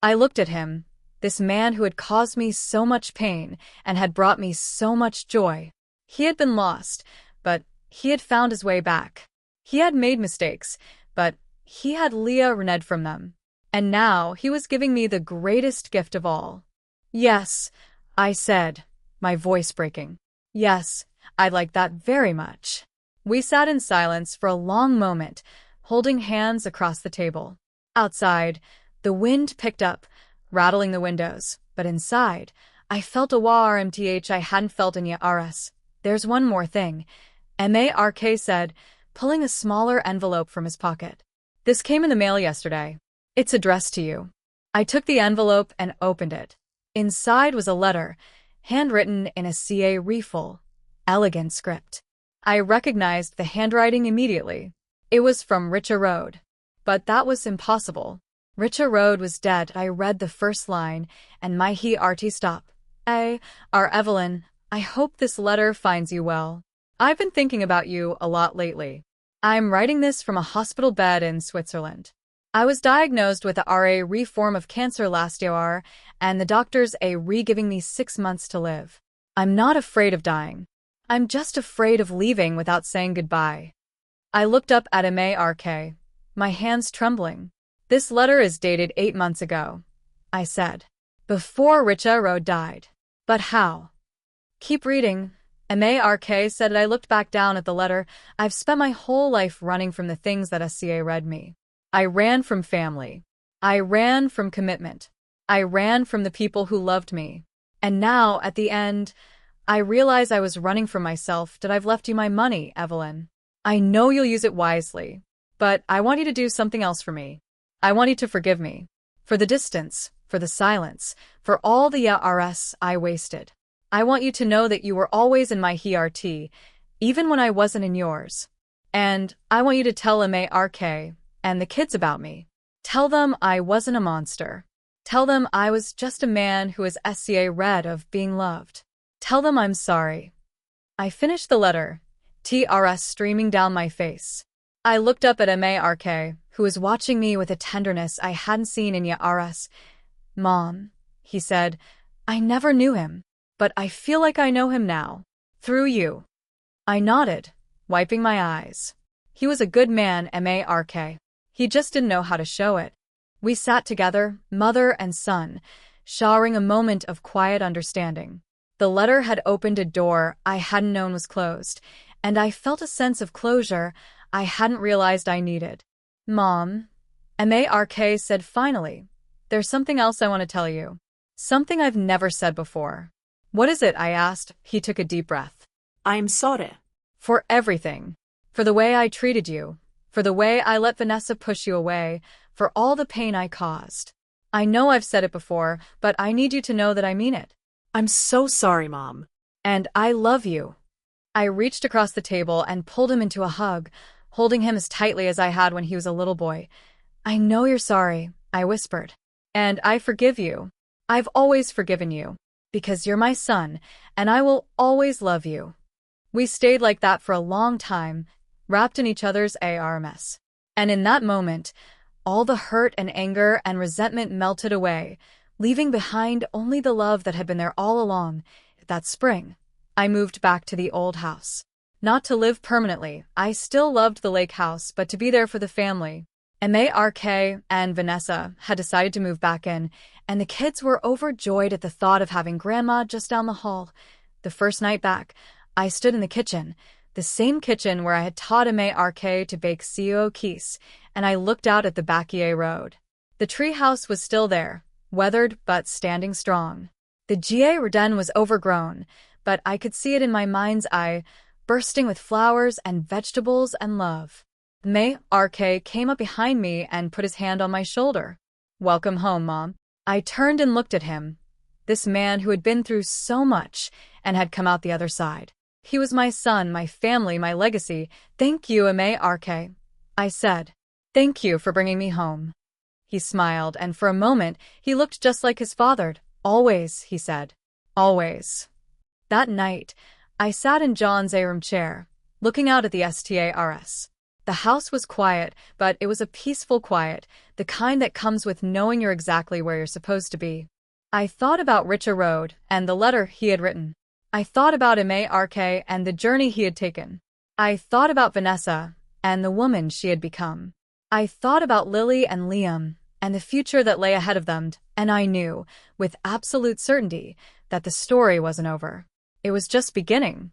I looked at him, this man who had caused me so much pain and had brought me so much joy. He had been lost, but he had found his way back. He had made mistakes, but he had learned from them. And now he was giving me the greatest gift of all. Yes, I said, my voice breaking. Yes, I'd like that very much. We sat in silence for a long moment, holding hands across the table. Outside, the wind picked up, rattling the windows, but inside, I felt a warmth I hadn't felt in years. There's one more thing, Mark said, pulling a smaller envelope from his pocket. This came in the mail yesterday. It's addressed to you. I took the envelope and opened it. Inside was a letter, handwritten in a refull, elegant script. I recognized the handwriting immediately. It was from Richa Road. But that was impossible. Richa Road was dead. I read the first line, and my heart stopped. Evelyn, I hope this letter finds you well. I've been thinking about you a lot lately. I'm writing this from a hospital bed in Switzerland. I was diagnosed with a rare form of cancer last year, and the doctors are giving me 6 months to live. I'm not afraid of dying. I'm just afraid of leaving without saying goodbye. I looked up at Mark, my hands trembling. This letter is dated 8 months ago, I said. Before Richa Road died. But how? Keep reading, Mark said. I looked back down at the letter. I've spent my whole life running from the things that SCA read me. I ran from family. I ran from commitment. I ran from the people who loved me. And now, at the end, I realize I was running from myself. That I've left you my money, Evelyn. I know you'll use it wisely. But I want you to do something else for me. I want you to forgive me. For the distance, for the silence, for all the years I wasted. I want you to know that you were always in my heart, even when I wasn't in yours. And I want you to tell Mark and the kids about me. Tell them I wasn't a monster. Tell them I was just a man who has SCA read of being loved. Tell them I'm sorry. I finished the letter, tears streaming down my face. I looked up at Mark, who was watching me with a tenderness I hadn't seen in years. Mom, he said, I never knew him, but I feel like I know him now. Through you. I nodded, wiping my eyes. He was a good man, Mark. He just didn't know how to show it. We sat together, mother and son, sharing a moment of quiet understanding. The letter had opened a door I hadn't known was closed, and I felt a sense of closure I hadn't realized I needed. Mom, Mark said finally, there's something else I want to tell you. Something I've never said before. What is it? I asked. He took a deep breath. I'm sorry. For everything. For the way I treated you. For the way I let Vanessa push you away. For all the pain I caused. I know I've said it before, but I need you to know that I mean it. I'm so sorry, Mom. And I love you. I reached across the table and pulled him into a hug, holding him as tightly as I had when he was a little boy. I know you're sorry, I whispered. And I forgive you. I've always forgiven you. Because you're my son, and I will always love you. We stayed like that for a long time, wrapped in each other's arms. And in that moment, all the hurt and anger and resentment melted away, leaving behind only the love that had been there all along. That spring, I moved back to the old house. Not to live permanently, I still loved the lake house, but to be there for the family. Mark and Vanessa had decided to move back in, and the kids were overjoyed at the thought of having Grandma just down the hall. The first night back, I stood in the kitchen, the same kitchen where I had taught Mark to bake CEO keys, and I looked out at the Bacquier Road. The treehouse was still there, weathered but standing strong. The jardin was overgrown, but I could see it in my mind's eye, bursting with flowers and vegetables and love. Mark came up behind me and put his hand on my shoulder. Welcome home, Mom. I turned and looked at him, this man who had been through so much and had come out the other side. He was my son, my family, my legacy. Thank you, Mark, I said. Thank you for bringing me home. He smiled, and for a moment he looked just like his father. Always, he said. Always. That night, I sat in John's room chair, looking out at the stars. The house was quiet, but it was a peaceful quiet, the kind that comes with knowing you're exactly where you're supposed to be. I thought about Richa Road and the letter he had written. I thought about Mark and the journey he had taken. I thought about Vanessa and the woman she had become. I thought about Lily and Liam and the future that lay ahead of them, and I knew, with absolute certainty, that the story wasn't over. It was just beginning.